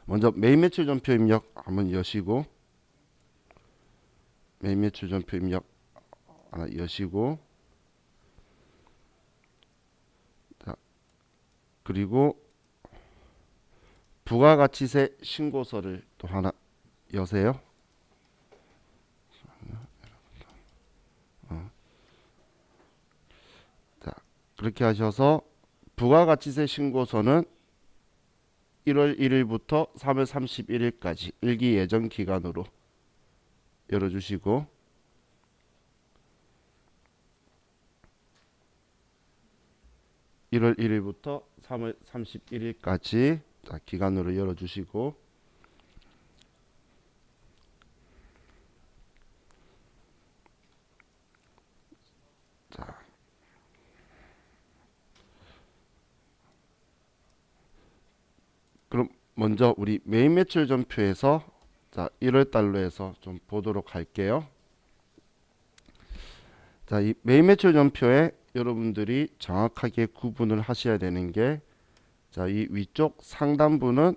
먼저 메인 매출 전표 입력 한번 여시고, 메인 매출 전표 입력 하나 여시고, 자, 그리고 부가가치세 신고서를 또 하나 여세요. 자, 그렇게 하셔서 부가가치세 신고서는 1월 1일부터 3월 31일까지 일기 예정 기간으로 열어주시고, 1월 1일부터 3월 31일까지 기간으로 열어주시고, 자, 그럼 먼저 우리 메인 매출 전표에서 1월 달로 해서 좀 보도록 할게요. 자, 이 메인 매출 전표에 여러분들이 정확하게 구분을 하셔야 되는 게, 이 위쪽 상단부는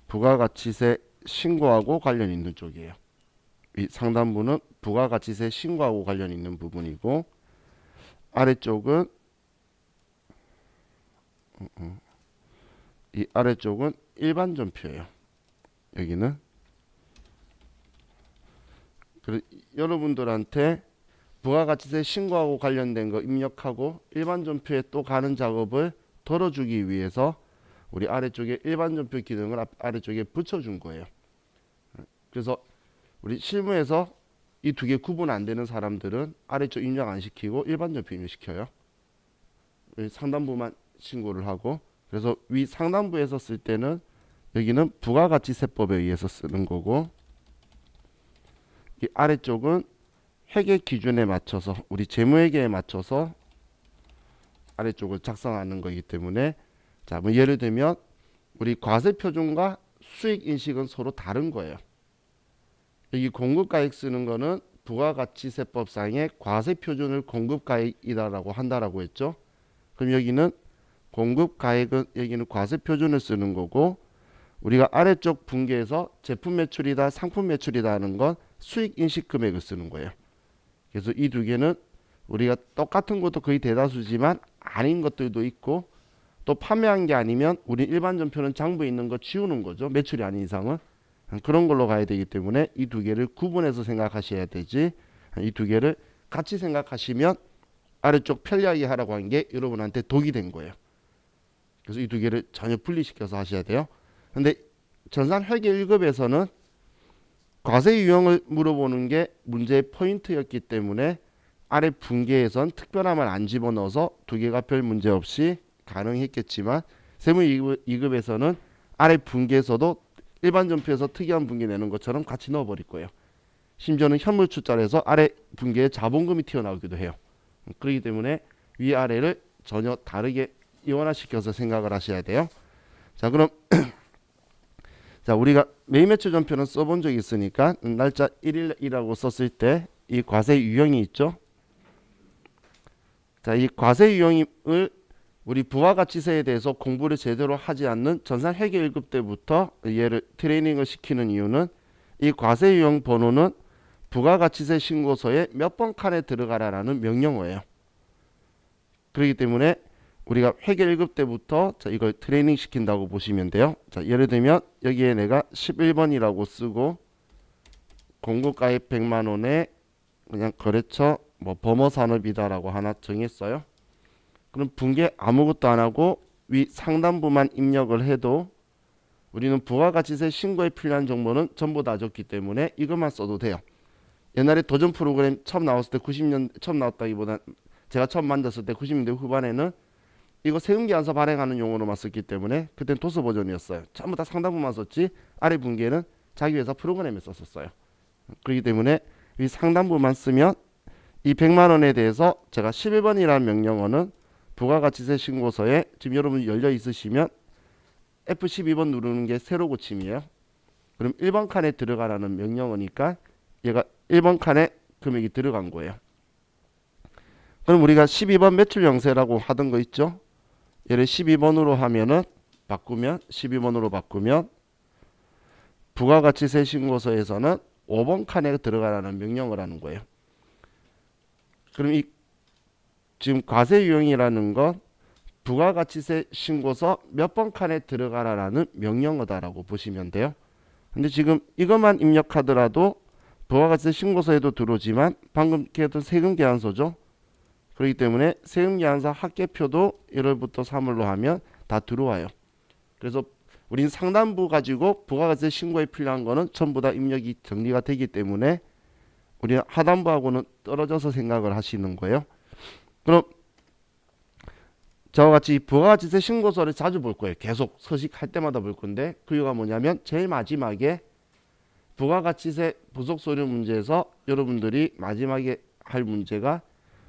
부가가치세 신고하고 관련 있는 쪽이에요. 이 상단부는 부가가치세 신고하고 관련 있는 부분이고, 아래쪽은 이 아래쪽은 일반 전표예요. 여기는 여러분들한테 부가가치세 신고하고 관련된 거 입력하고 일반 전표에 또 가는 작업을 덜어주기 위해서 우리 아래쪽에 일반 전표 기능을 아래쪽에 붙여준 거예요. 그래서 우리 실무에서 이 두 개 구분 안 되는 사람들은 아래쪽 입력 안 시키고 일반 전표 입력시켜요. 상단부만 신고를 하고, 그래서 위 상단부에서 쓸 때는 여기는 부가가치세법에 의해서 쓰는 거고, 이 아래쪽은 회계 기준에 맞춰서 우리 재무회계에 맞춰서 아래쪽을 작성하는 거기 때문에, 뭐 예를 들면 우리 과세표준과 수익인식은 서로 다른 거예요. 여기 공급가액 쓰는 거는 부가가치세법상의 과세표준을 공급가액이다라고 한다라고 했죠. 그럼 여기는 공급가액은 여기는 과세표준을 쓰는 거고, 우리가 아래쪽 분기에서 제품 매출이다 상품 매출이다 하는 건 수익인식 금액을 쓰는 거예요. 그래서 이 두 개는 우리가 똑같은 것도 거의 대다수지만 아닌 것들도 있고, 또 판매한 게 아니면 우리 일반 전표는 장부에 있는 거 지우는 거죠. 매출이 아닌 이상은. 그런 걸로 가야 되기 때문에 이 두 개를 구분해서 생각하셔야 되지, 이 두 개를 같이 생각하시면 아래쪽 편리하게 하라고 한 게 여러분한테 독이 된 거예요. 그래서 이 두 개를 전혀 분리시켜서 하셔야 돼요. 근데 전산 회계 1급에서는 과세 유형을 물어보는 게 문제의 포인트였기 때문에 아래 분계에선 특별함을 안 집어넣어서 두 개가 별 문제 없이 가능했겠지만, 세무 2급에서는 아래 분계에서도 일반 전표에서 특이한 분계 내는 것처럼 같이 넣어버릴 거예요. 심지어는 현물 출자에서 아래 분계에 자본금이 튀어나오기도 해요. 그렇기 때문에 위아래를 전혀 다르게 이원화시켜서 생각을 하셔야 돼요. 자, 그럼 우리가 메인 매출 전표는 써본 적이 있으니까 날짜 1일이라고 썼을 때 이 과세 유형이 있죠. 자, 이 과세 유형을 우리 부가가치세에 대해서 공부를 제대로 하지 않는 전산 회계 1급 때부터 얘를 트레이닝을 시키는 이유는, 이 과세 유형 번호는 부가가치세 신고서에 몇 번 칸에 들어가라라는 명령어예요. 그렇기 때문에 우리가 회계 1급 때부터 이걸 트레이닝 시킨다고 보시면 돼요. 자, 예를 들면 여기에 내가 11번이라고 쓰고 공급가액 100만 원에 그냥 거래처 범어산업이다라고 하나 정했어요. 그럼 분계 아무것도 안 하고 위 상단부만 입력을 해도 우리는 부가가치세 신고에 필요한 정보는 전부 다 줬기 때문에 이것만 써도 돼요. 옛날에 도전 프로그램 처음 나왔을 때 90년 처음 나왔다기보다 제가 처음 만졌을 때 90년대 후반에는 이거 세금계산서 발행하는 용어로만 썼기 때문에 그땐 도스 버전이었어요. 전부 다 상단부만 썼지 아래 분계는 자기 회사 프로그램에 썼었어요. 그렇기 때문에 이 상단부만 쓰면 이 100만 원에 대해서 제가 11번이라는 명령어는 부가가치세 신고서에 지금 여러분 열려 있으시면 F12번 누르는 게 세로 고침이에요. 그럼 1번 칸에 들어가라는 명령어니까 얘가 1번 칸에 금액이 들어간 거예요. 그럼 우리가 12번 매출 영세라고 하던 거 있죠? 얘를 12번으로 하면은 바꾸면 12번으로 바꾸면 부가가치세 신고서에서는 5번 칸에 들어가라는 명령을 하는 거예요. 그럼 이 지금 과세 유형이라는 건 부가가치세 신고서 몇 번 칸에 들어가라라는 명령어다라고 보시면 돼요. 근데 지금 이것만 입력하더라도 부가가치세 신고서에도 들어오지만 방금 걔도 세금계산서죠. 그렇기 때문에 세금계산서 합계표도 1월부터 3월로 하면 다 들어와요. 그래서 우린 상단부 가지고 부가가치세 신고에 필요한 거는 전부 다 입력이 정리가 되기 때문에 우리는 하단부하고는 떨어져서 생각을 하시는 거예요. 그럼 저와 같이 부가가치세 신고서를 자주 볼 거예요. 계속 서식할 때마다 볼 건데 그 이유가 뭐냐면 제일 마지막에 부가가치세 부속서류 문제에서 여러분들이 마지막에 할 문제가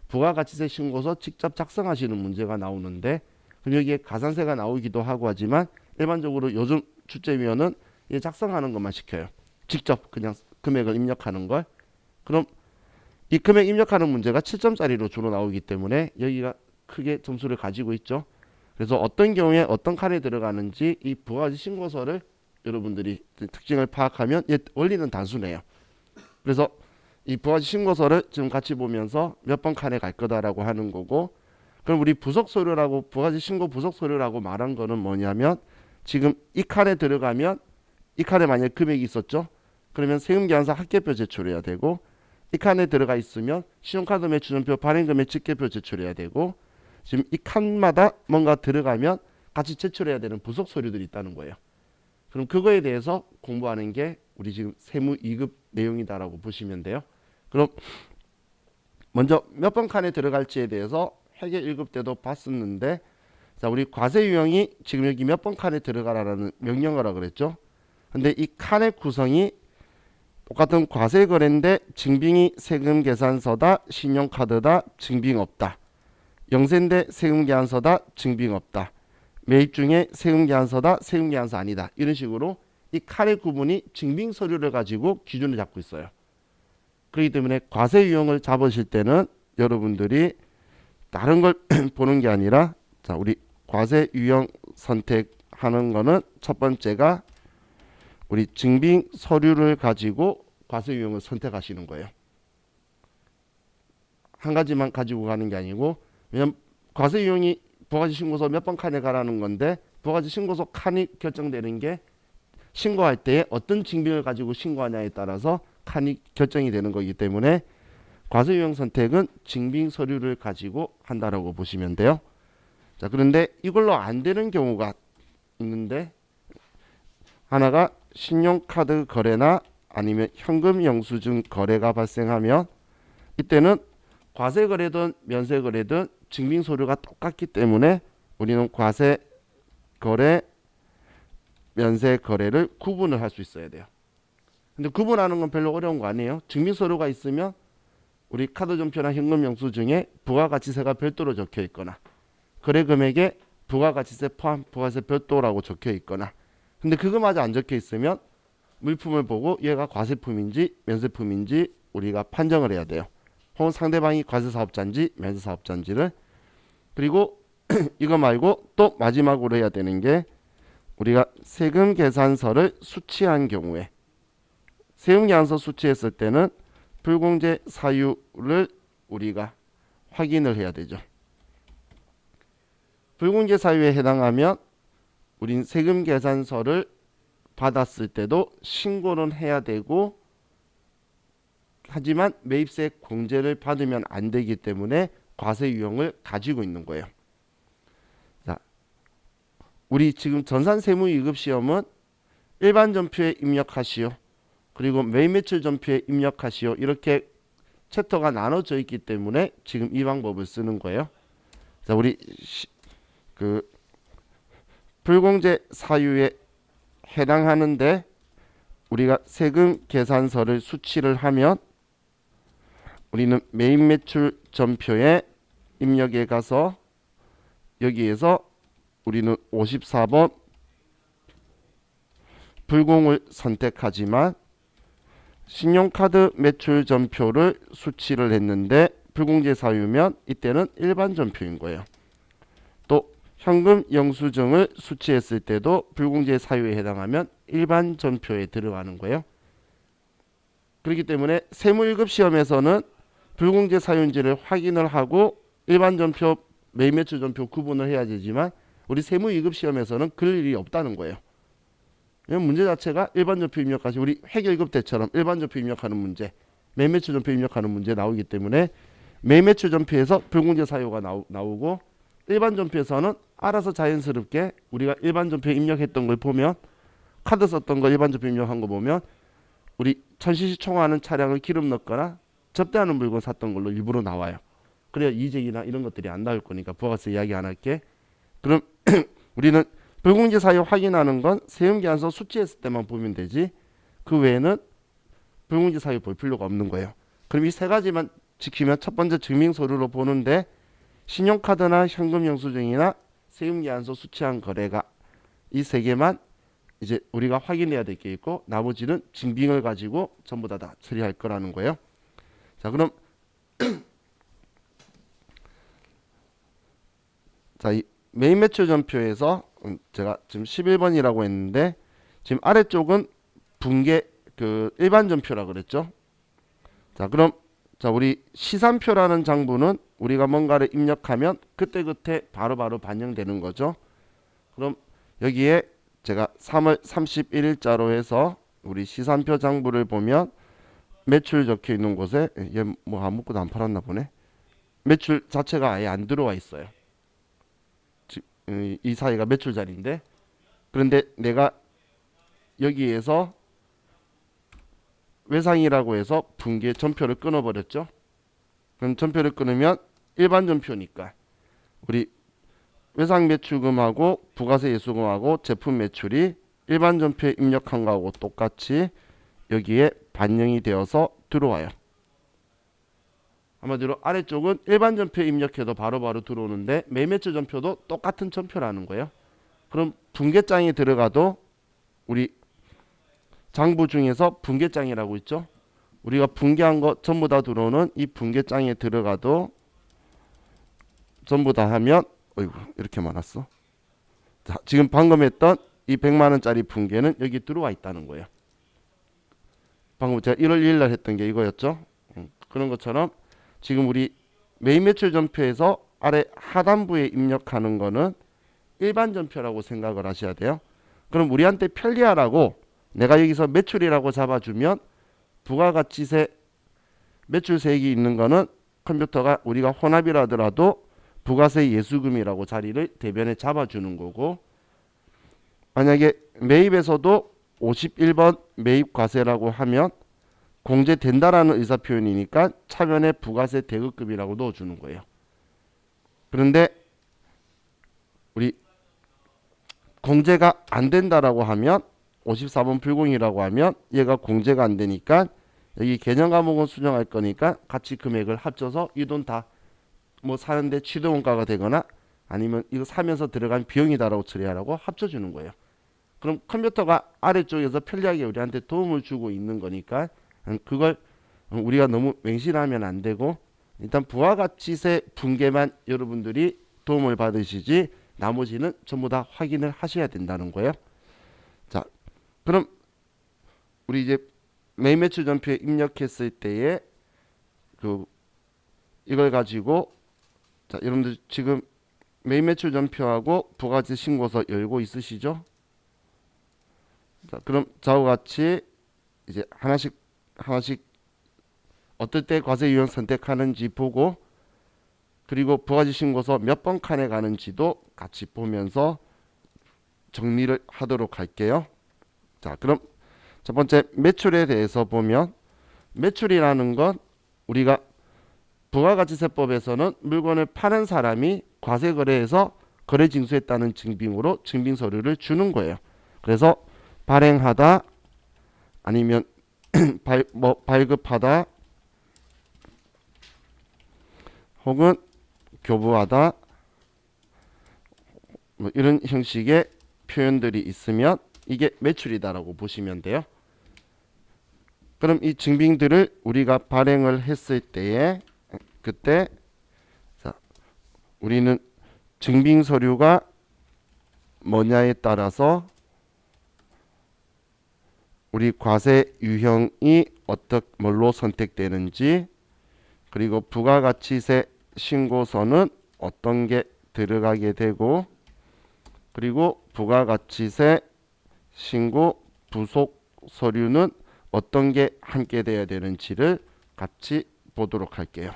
부가가치세 신고서 직접 작성하시는 문제가 나오는데 그럼 여기에 가산세가 나오기도 하고 하지만 일반적으로 요즘 출제위원은 작성하는 것만 시켜요. 직접 그냥 금액을 입력하는 걸. 그럼 이 금액 입력하는 문제가 7점짜리로 주로 나오기 때문에 여기가 크게 점수를 가지고 있죠. 그래서 어떤 경우에 어떤 칸에 들어가는지 이 부가가치 신고서를 여러분들이 특징을 파악하면 원리는 단순해요. 그래서 이 부가가치 신고서를 지금 같이 보면서 몇 번 칸에 갈 거다라고 하는 거고, 그럼 우리 부속서류라고 부가가치 신고 부속서류라고 말한 거는 뭐냐면 지금 이 칸에 들어가면 이 칸에 만약 금액이 있었죠. 그러면 세금계산서 합계표 제출해야 되고 이 칸에 들어가 있으면 신용카드 매출전표 발행금액 집계표 제출해야 되고 지금 이 칸마다 뭔가 들어가면 같이 제출해야 되는 부속 서류들이 있다는 거예요. 그럼 그거에 대해서 공부하는 게 우리 지금 세무 2급 내용이다라고 보시면 돼요. 그럼 먼저 몇 번 칸에 들어갈지에 대해서 회계 1급 때도 봤었는데, 자, 우리 과세 유형이 지금 여기 몇 번 칸에 들어가라는 명령어라 그랬죠. 근데 이 칸의 구성이 똑같은 과세 거래인데 증빙이 세금 계산서다, 신용카드다, 증빙 없다. 영세인데 세금 계산서다, 증빙 없다. 매입 중에 세금 계산서다, 세금 계산서 아니다. 이런 식으로 이 칸의 구분이 증빙 서류를 가지고 기준을 잡고 있어요. 그렇기 때문에 과세 유형을 잡으실 때는 여러분들이 다른 걸 보는 게 아니라, 자, 우리 과세 유형 선택하는 거는 첫 번째가 우리 증빙 서류를 가지고 과세 유형을 선택하시는 거예요. 한 가지만 가지고 가는 게 아니고, 왜냐면 과세 유형이 부가가치 신고서 몇 번 칸에 가라는 건데 부가가치 신고서 칸이 결정되는 게 신고할 때 어떤 증빙을 가지고 신고하냐에 따라서 칸이 결정이 되는 거기 때문에 과세 유형 선택은 증빙 서류를 가지고 한다라고 보시면 돼요. 자, 그런데 이걸로 안 되는 경우가 있는데, 하나가 신용카드 거래나 아니면 현금 영수증 거래가 발생하면 이때는 과세 거래든 면세 거래든 증빙 서류가 똑같기 때문에 우리는 과세 거래, 면세 거래를 구분을 할 수 있어야 돼요. 근데 구분하는 건 별로 어려운 거 아니에요. 증빙 서류가 있으면 우리 카드 전표나 현금 영수증에 부가가치세가 별도로 적혀 있거나 거래 금액에 부가가치세 포함, 부가세 별도라고 적혀 있거나, 근데 그거마저 안 적혀 있으면 물품을 보고 얘가 과세품인지 면세품인지 우리가 판정을 해야 돼요. 혹은 상대방이 과세사업자인지 면세사업자인지를. 그리고 이거 말고 또 마지막으로 해야 되는 게 우리가 세금 계산서를 수취한 경우에, 세금 계산서 수취했을 때는 불공제 사유를 우리가 확인을 해야 되죠. 불공제 사유에 해당하면 우린 세금 계산서를 받았을 때도 신고는 해야 되고, 하지만 매입세 공제를 받으면 안 되기 때문에 과세 유형을 가지고 있는 거예요. 자, 우리 지금 전산 세무 2급 시험은 일반 전표에 입력하시오, 그리고 매입 매출 전표에 입력하시오, 이렇게 챕터가 나눠져 있기 때문에 지금 이 방법을 쓰는 거예요. 자, 우리 불공제 사유에 해당하는데 우리가 세금 계산서를 수취를 하면 우리는 매입 매출 전표에 입력에 가서 여기에서 우리는 54번 불공을 선택하지만 신용카드 매출 전표를 수취를 했는데 불공제 사유면 이때는 일반 전표인 거예요. 또 현금 영수증을 수취했을 때도 불공제 사유에 해당하면 일반 전표에 들어가는 거예요. 그렇기 때문에 세무 1급 시험에서는 불공제 사유인지를 확인을 하고 일반 전표, 매입 매출 전표 구분을 해야 되지만 우리 세무 2급 시험에서는 그럴 일이 없다는 거예요. 왜냐면 문제 자체가 일반 전표 입력하시 우리 회계 1급 때처럼 일반 전표 입력하는 문제, 매입 매출 전표 입력하는 문제 나오기 때문에 매입 매출 전표에서 불공제 사유가 나오고 일반 전표에서는 알아서 자연스럽게 우리가 일반 전표에 입력했던 걸 보면 카드 썼던 거 일반 전표 입력한 거 보면 우리 천시시 총하는 차량을 기름 넣거나 접대하는 물건 샀던 걸로 일부러 나와요. 그래야 이직이나 이런 것들이 안 나올 거니까 부가세 이야기 안 할게. 그럼 우리는 불공제 사유 확인하는 건 세금계산서 수취했을 때만 보면 되지 그 외에는 불공제 사유 볼 필요가 없는 거예요. 그럼 이 세 가지만 지키면 첫 번째 증빙서류로 보는데 신용카드나 현금 영수증이나 세금계산서 수취한 거래가 이 세 개만 이제 우리가 확인해야 될 게 있고 나머지는 증빙을 가지고 전부 다 처리할 거라는 거예요. 자, 그럼 자, 이 매입 매출 전표에서 제가 지금 11번이라고 했는데 지금 아래쪽은 분계 그 일반 전표라 그랬죠. 자, 그럼 자, 우리 시산표라는 장부는 우리가 뭔가를 입력하면 그때그때 바로바로 반영되는 거죠. 그럼 여기에 제가 3월 31일자로 해서 우리 시산표 장부를 보면 매출 적혀 있는 곳에 얘 뭐 아무것도 안 팔았나 보네. 매출 자체가 아예 안 들어와 있어요. 이 사이가 매출 자리인데 그런데 내가 여기에서 외상이라고 해서 분계 전표를 끊어버렸죠. 그럼 전표를 끊으면 일반 전표니까 우리 외상 매출금하고 부가세 예수금하고 제품 매출이 일반 전표에 입력한 거하고 똑같이 여기에 반영이 되어서 들어와요. 한마디로 아래쪽은 일반 전표에 입력해도 바로바로 들어오는데 매입 매출 전표도 똑같은 전표라는 거예요. 그럼 분계장이 들어가도 우리 장부 중에서 분계장이라고 있죠. 우리가 분계한 거 전부 다 들어오는 이 분계장에 들어가도 전부 다 하면 어이구 이렇게 많았어. 자, 지금 방금 했던 이 100만원짜리 분계는 여기 들어와 있다는 거예요. 방금 제가 1월 1일 날 했던 게 이거였죠. 그런 것처럼 지금 우리 매입 매출 전표에서 아래 하단부에 입력하는 거는 일반 전표라고 생각을 하셔야 돼요. 그럼 우리한테 편리하라고 내가 여기서 매출이라고 잡아주면 부가가치세 매출세액이 있는 거는 컴퓨터가 우리가 혼합이라 하더라도 부가세 예수금이라고 자리를 대변에 잡아주는 거고 만약에 매입에서도 51번 매입과세라고 하면 공제된다라는 의사표현이니까 차변에 부가세 대급금이라고 넣어주는 거예요. 그런데 우리 공제가 안 된다라고 하면 54번 불공이라고 하면 얘가 공제가 안 되니까 여기 개념 과목은 수정할 거니까 같이 금액을 합쳐서 이 돈 다 뭐 사는데 취득원가가 되거나 아니면 이거 사면서 들어간 비용이다라고 처리하라고 합쳐주는 거예요. 그럼 컴퓨터가 아래쪽에서 편리하게 우리한테 도움을 주고 있는 거니까 그걸 우리가 너무 맹신하면 안 되고 일단 부가가치세 분계만 여러분들이 도움을 받으시지 나머지는 전부 다 확인을 하셔야 된다는 거예요. 자, 그럼 우리 이제 매입 매출 전표에 입력했을 때에 그 이걸 가지고 자, 여러분들 지금 매입 매출 전표하고 부가가치 신고서 열고 있으시죠? 자, 그럼 저와 같이 이제 하나씩 어떨 때 과세 유형 선택하는지 보고 그리고 부가가치 신고서 몇 번 칸에 가는지도 같이 보면서 정리를 하도록 할게요. 자, 그럼 첫 번째 매출에 대해서 보면 매출이라는 건 우리가 부가가치세법에서는 물건을 파는 사람이 과세거래에서 거래 징수했다는 증빙으로 증빙서류를 주는 거예요. 그래서 발행하다 아니면 발급하다 혹은 교부하다 뭐 이런 형식의 표현들이 있으면 이게 매출이다라고 보시면 돼요. 그럼 이 증빙들을 우리가 발행을 했을 때에 그때 자, 우리는 증빙 서류가 뭐냐에 따라서 우리 과세 유형이 뭘로 선택되는지, 그리고 부가가치세 신고서는 어떤 게 들어가게 되고, 그리고 부가가치세 신고 부속 서류는 어떤 게 함께 돼야 되는지를 같이 보도록 할게요.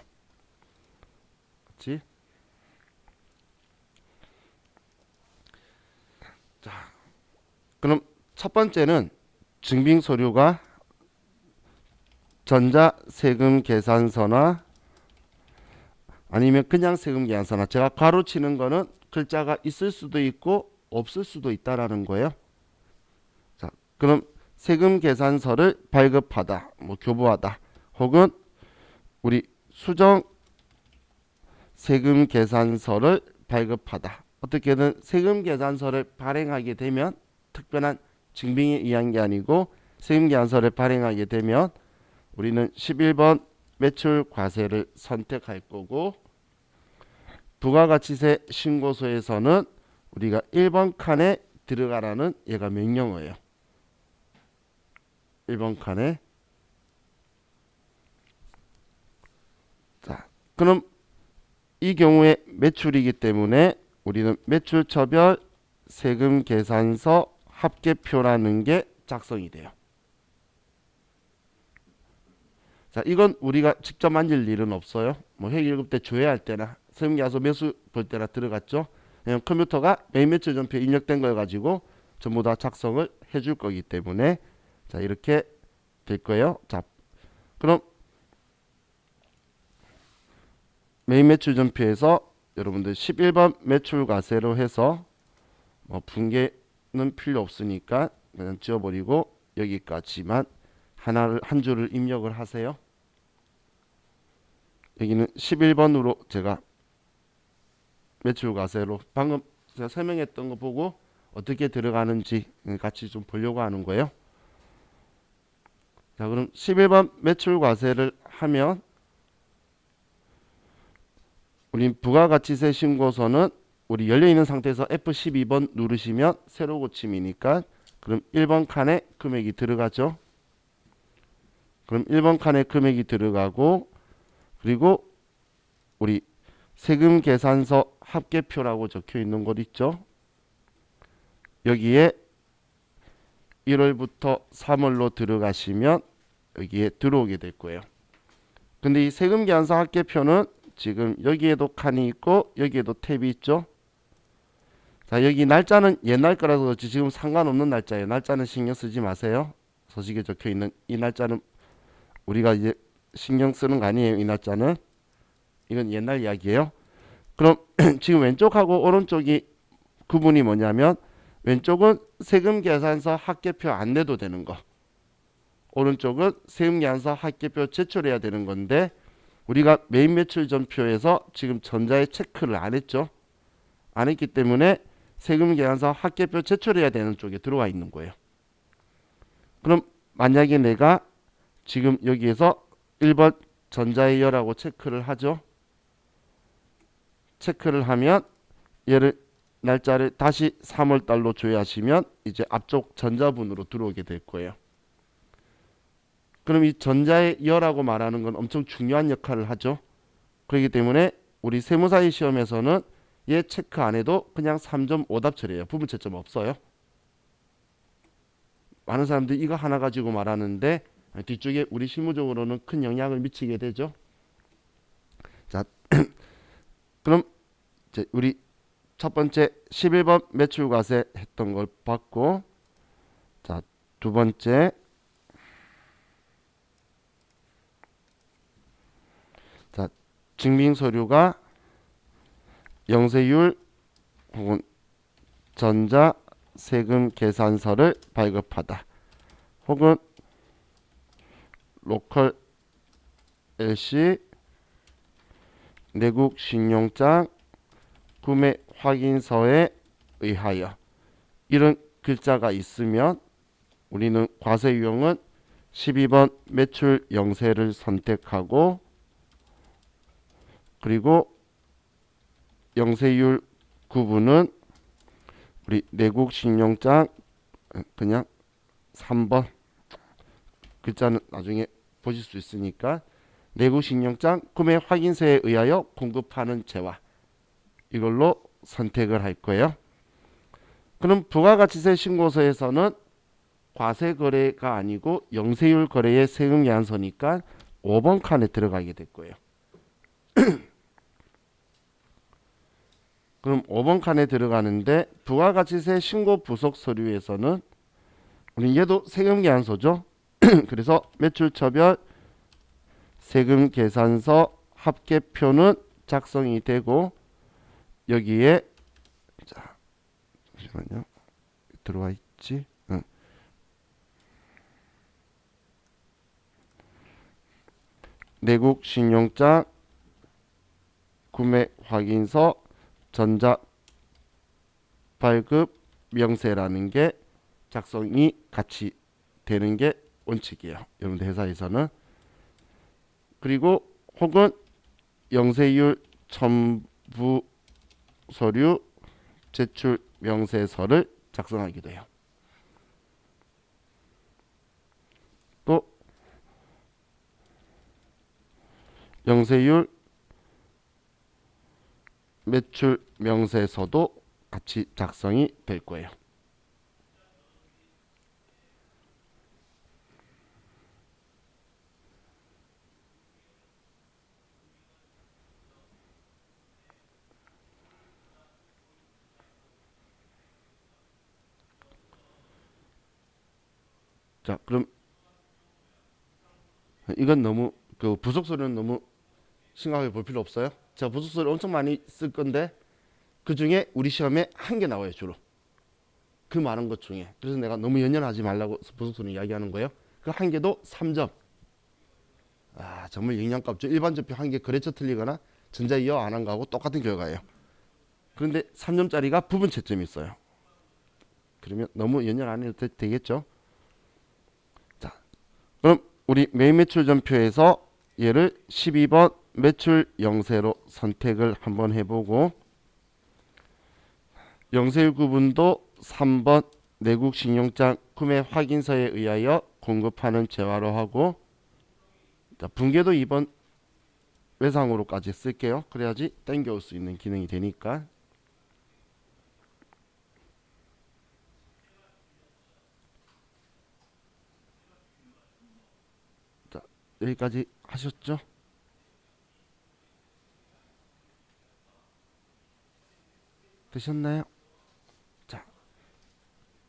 같이. 자, 그럼 첫 번째는 증빙 서류가 전자세금 계산서나 아니면 그냥 세금 계산서나, 제가 가로치는 거는 글자가 있을 수도 있고 없을 수도 있다라는 거예요. 자, 그럼 세금 계산서를 발급하다, 교부하다, 혹은 우리 수정 세금 계산서를 발급하다, 어떻게든 세금 계산서를 발행하게 되면, 특별한 증빙에 의한 게 아니고 세금 계산서를 발행하게 되면 우리는 11번 매출 과세를 선택할 거고, 부가가치세 신고서에서는 우리가 1번 칸에 들어가라는 얘가 명령어예요. 1번 칸에. 자, 그럼 이 경우에 매출이기 때문에 우리는 매출처별 세금 계산서 합계표라는 게 작성이 돼요. 자, 이건 우리가 직접 만질 일은 없어요. 회계 1급 때 조회할 때나 세금계산서 매수 볼 때나 들어갔죠. 그냥 컴퓨터가 매입 매출 전표에 입력된 걸 가지고 전부 다 작성을 해줄 거기 때문에, 자, 이렇게 될 거예요. 자, 그럼 매입 매출 전표에서 여러분들 11번 매출 과세로 해서 분계는 필요 없으니까 그냥 지워버리고 여기까지만 한 줄을 입력을 하세요. 여기는 11번으로 제가 매출 과세로 방금 제가 설명했던 거 보고 어떻게 들어가는지 같이 좀 보려고 하는 거예요. 자, 그럼 11번 매출 과세를 하면 우리 부가가치세 신고서는 우리 열려있는 상태에서 F12번 누르시면 새로 고침이니까, 그럼 1번 칸에 금액이 들어가죠. 그럼 1번 칸에 금액이 들어가고, 그리고 우리 세금 계산서 합계표라고 적혀 있는 곳 있죠. 여기에 1월부터 3월로 들어가시면 여기에 들어오게 될 거예요. 근데 이 세금 계산서 합계표는 지금 여기에도 칸이 있고 여기에도 탭이 있죠. 자, 여기 날짜는 옛날 거라서 그렇지 지금 상관없는 날짜예요. 날짜는 신경 쓰지 마세요. 서식에 적혀 있는 이 날짜는 우리가 이제 신경 쓰는 거 아니에요. 이 날짜는 이건 옛날 이야기예요. 그럼 지금 왼쪽하고 오른쪽이 구분이 뭐냐면, 왼쪽은 세금 계산서 합계표 안 내도 되는 거, 오른쪽은 세금 계산서 합계표 제출해야 되는 건데, 우리가 매입 매출 전표에서 지금 전자에 체크를 안 했죠. 안 했기 때문에 세금 계산서 합계표 제출해야 되는 쪽에 들어와 있는 거예요. 그럼 만약에 내가 지금 여기에서 1번 전자에 열하고 체크를 하죠. 체크를 하면 얘를 날짜를 다시 3월 달로 조회하시면 이제 앞쪽 전자분으로 들어오게 될 거예요. 그럼 이 전자의 열하고 말하는 건 엄청 중요한 역할을 하죠. 그렇기 때문에 우리 세무사의 시험에서는 얘 체크 안 해도 그냥 3점 오답 처리해요. 부분 채점 없어요. 많은 사람들이 이거 하나 가지고 말하는데 뒤쪽에 우리 실무적으로는 큰 영향을 미치게 되죠. 자, 그럼 이제 우리 첫 번째 11번 매출과세 했던 걸 봤고, 자, 두 번째 자, 증빙서류가 영세율 혹은 전자 세금 계산서를 발급하다, 혹은 로컬 LC 내국 신용장 구매 확인서에 의하여, 이런 글자가 있으면 우리는 과세 유형은 12번 매출 영세를 선택하고, 그리고 영세율 구분은 우리 내국신용장 그냥 3번 글자는 나중에 보실 수 있으니까 내국신용장 구매 확인서에 의하여 공급하는 재화 이걸로 선택을 할 거예요. 그럼 부가가치세 신고서에서는 과세거래가 아니고 영세율 거래의 세금 예안서니까 5번 칸에 들어가게 될 거예요. 그럼 5번 칸에 들어가는데 부가가치세 신고 부속 서류에서는 우리 얘도 세금 계산서죠. 그래서 매출처별 세금 계산서 합계표는 작성이 되고 여기에 자 잠시만요 들어와 있지. 내국신용장 구매 확인서 전자발급 명세라는 게 작성이 같이 되는 게 원칙이에요. 여러분들 회사에서는. 그리고 혹은 영세율 첨부 서류 제출 명세서를 작성하기도 해요. 또 영세율 매출 명세서도 같이 작성이 될 거예요. 자, 그럼 이건 너무 그 부속서류는 너무 심각하게 볼 필요 없어요. 제가 부속서류 엄청 많이 쓸 건데 그 중에 우리 시험에 한 개 나와요 주로. 그 많은 것 중에. 그래서 내가 너무 연연하지 말라고 부속서류 이야기하는 거예요. 그 한 개도 3점. 아 정말 영양값죠. 일반 전표 한 개 거래처 틀리거나 전자 이어 안 한 거하고 똑같은 결과예요. 그런데 3점짜리가 부분 채점이 있어요. 그러면 너무 연연 안 해도 되겠죠. 자, 그럼 우리 매입 매출 전표에서 얘를 12번 매출 영세로 선택을 한번 해보고 영세율 구분도 3번 내국신용장 구매 확인서에 의하여 공급하는 재화로 하고 자, 분계도 2번 외상으로까지 쓸게요. 그래야지 땡겨올 수 있는 기능이 되니까. 자, 여기까지 하셨죠? 되셨나요? 자,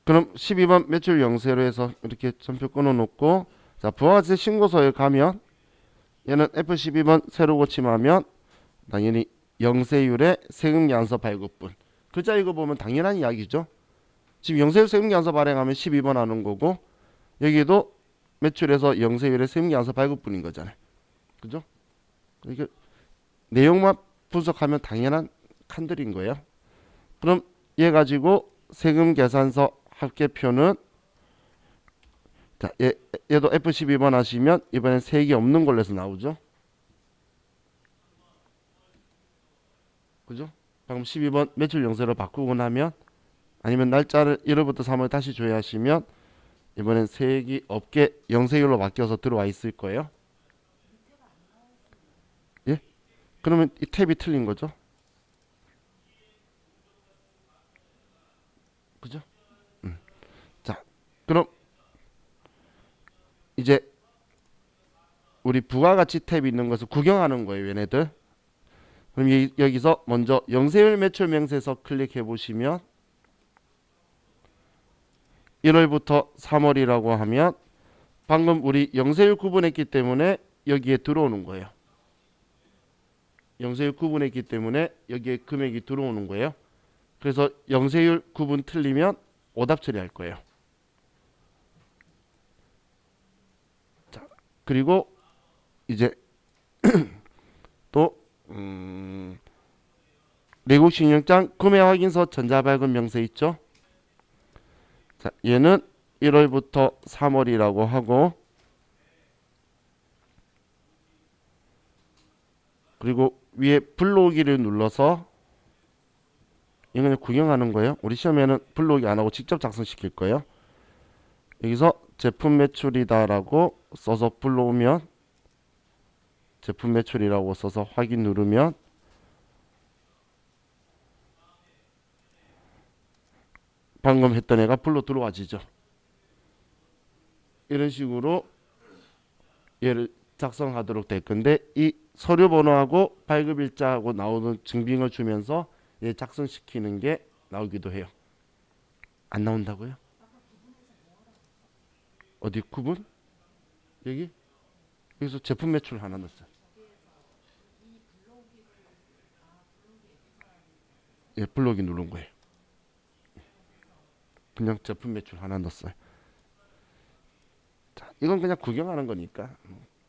그럼 12번 매출 영세로 해서 이렇게 전표 끊어놓고 자, 부가가치세 신고서에 가면 얘는 F12번 새로 고침하면 당연히 영세율의 세금계산서 발급분 글자 읽어보면 당연한 이야기죠. 지금 영세율 세금계산서 발행하면 12번 하는 거고 여기도 매출에서 영세율의 세금계산서 발급분인 거잖아요. 그죠? 이게 내용만 분석하면 당연한 칸들인 거예요. 그럼 얘 가지고 세금계산서 합계표는 자, 얘도 F12번 하시면 이번엔 세액이 없는 걸로 해서 나오죠. 그죠? 방금 12번 매출 영세로 바꾸고 나면 아니면 날짜를 1월부터 3월 다시 조회하시면 이번엔 세액이 없게 영세율로 바뀌어서 들어와 있을 거예요. 예? 그러면 이 탭이 틀린 거죠. 그죠? 자, 그럼 이제 우리 부가가치 탭이 있는 것을 구경하는 거예요, 얘네들. 그럼 여기서 먼저 영세율 매출 명세서 클릭해 보시면 1월부터 3월이라고 하면 방금 우리 영세율 구분했기 때문에 여기에 들어오는 거예요. 영세율 구분했기 때문에 여기에 금액이 들어오는 거예요. 그래서 영세율 구분 틀리면 오답 처리할 거예요. 자, 그리고 이제 또 내국신용장 구매 확인서 전자발급 명세 있죠. 자, 얘는 1월부터 3월이라고 하고 그리고 위에 불러오기를 눌러서 이건 구경하는 거예요. 우리 시험에는 불러오기 안 하고 직접 작성시킬 거예요. 여기서 제품 매출이다라고 써서 불러오면 제품 매출이라고 써서 확인 누르면 방금 했던 애가 불러 들어와지죠. 이런 식으로 얘를 작성하도록 될 건데 이 서류 번호하고 발급 일자하고 나오는 증빙을 주면서 얘 작성시키는 게 나오기도 해요. 안 나온다고요? 어디 구분? 여기? 여기서 제품 매출 하나 넣었어요. 예, 불러오기 누른 거예요. 그냥 제품 매출 하나 넣었어요. 자, 이건 그냥 구경하는 거니까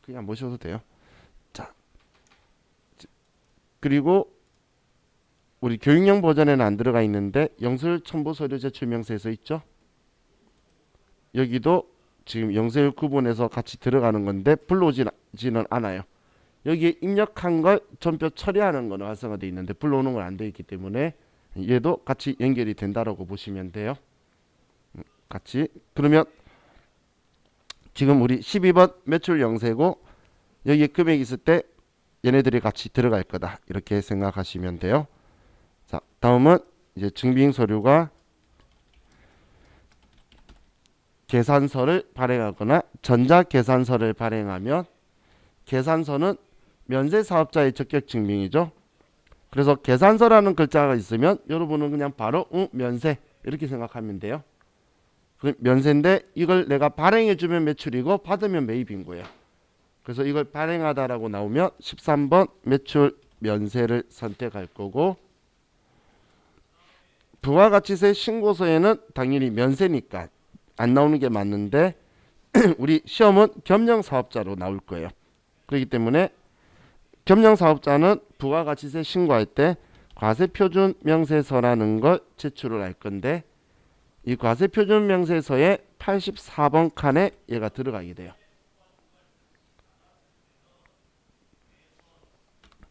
그냥 모셔도 돼요. 자, 그리고 우리 교육용 버전에는 안 들어가 있는데 영수율 첨부 서류 제출 명세서 있죠? 여기도 지금 영수율 구분해서 같이 들어가는 건데 불러오지는 않아요. 여기에 입력한 걸 전표 처리하는 거는 활성화되어 있는데 불러오는 건 안 되어 있기 때문에 얘도 같이 연결이 된다라고 보시면 돼요. 같이. 그러면 지금 우리 12번 매출 영세고 여기에 금액이 있을 때 얘네들이 같이 들어갈 거다. 이렇게 생각하시면 돼요. 자, 다음은 이제 증빙 서류가 계산서를 발행하거나 전자계산서를 발행하면 계산서는 면세사업자의 적격 증빙이죠. 그래서 계산서라는 글자가 있으면 여러분은 그냥 바로 면세 이렇게 생각하면 돼요. 그럼 면세인데 이걸 내가 발행해주면 매출이고 받으면 매입인 거예요. 그래서 이걸 발행하다라고 나오면 13번 매출 면세를 선택할 거고 부가가치세 신고서에는 당연히 면세니까 안 나오는 게 맞는데 우리 시험은 겸용사업자로 나올 거예요. 그렇기 때문에 겸용사업자는 부가가치세 신고할 때 과세표준 명세서라는 걸 제출을 할 건데 이 과세표준 명세서에 84번 칸에 얘가 들어가게 돼요.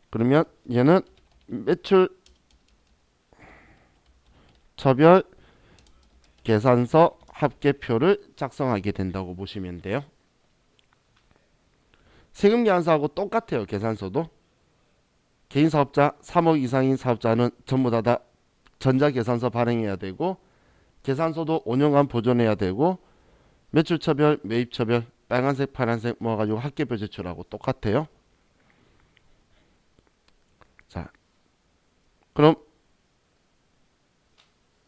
그러면 얘는 매출 처별 계산서 합계표를 작성하게 된다고 보시면 돼요. 세금계산서하고 똑같아요. 계산서도. 개인사업자 3억 이상인 사업자는 전부 다 전자계산서 발행해야 되고 계산서도 5년간 보존해야 되고 매출처별, 매입처별 빨간색, 파란색 모아가지고 합계표 제출하고 똑같아요. 자, 그럼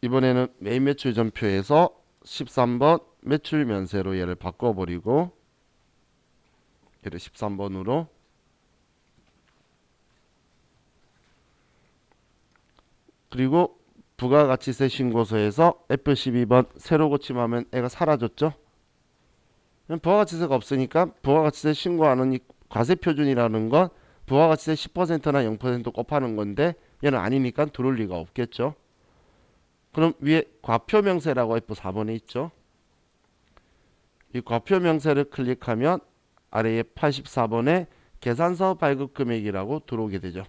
이번에는 매입 매출 전표에서 13번 매출 면세로 얘를 바꿔버리고 얘를 13번으로 그리고 부가가치세 신고서에서 F12번 새로 고침하면 애가 사라졌죠. 부가가치세가 없으니까 부가가치세 신고하는 이 과세표준이라는 건 부가가치세 10%나 0% 곱하는 건데 얘는 아니니까 들어올 리가 없겠죠. 그럼 위에 과표명세라고 F4번에 있죠. 이 과표명세를 클릭하면 아래에 84번에 계산서 발급 금액이라고 들어오게 되죠.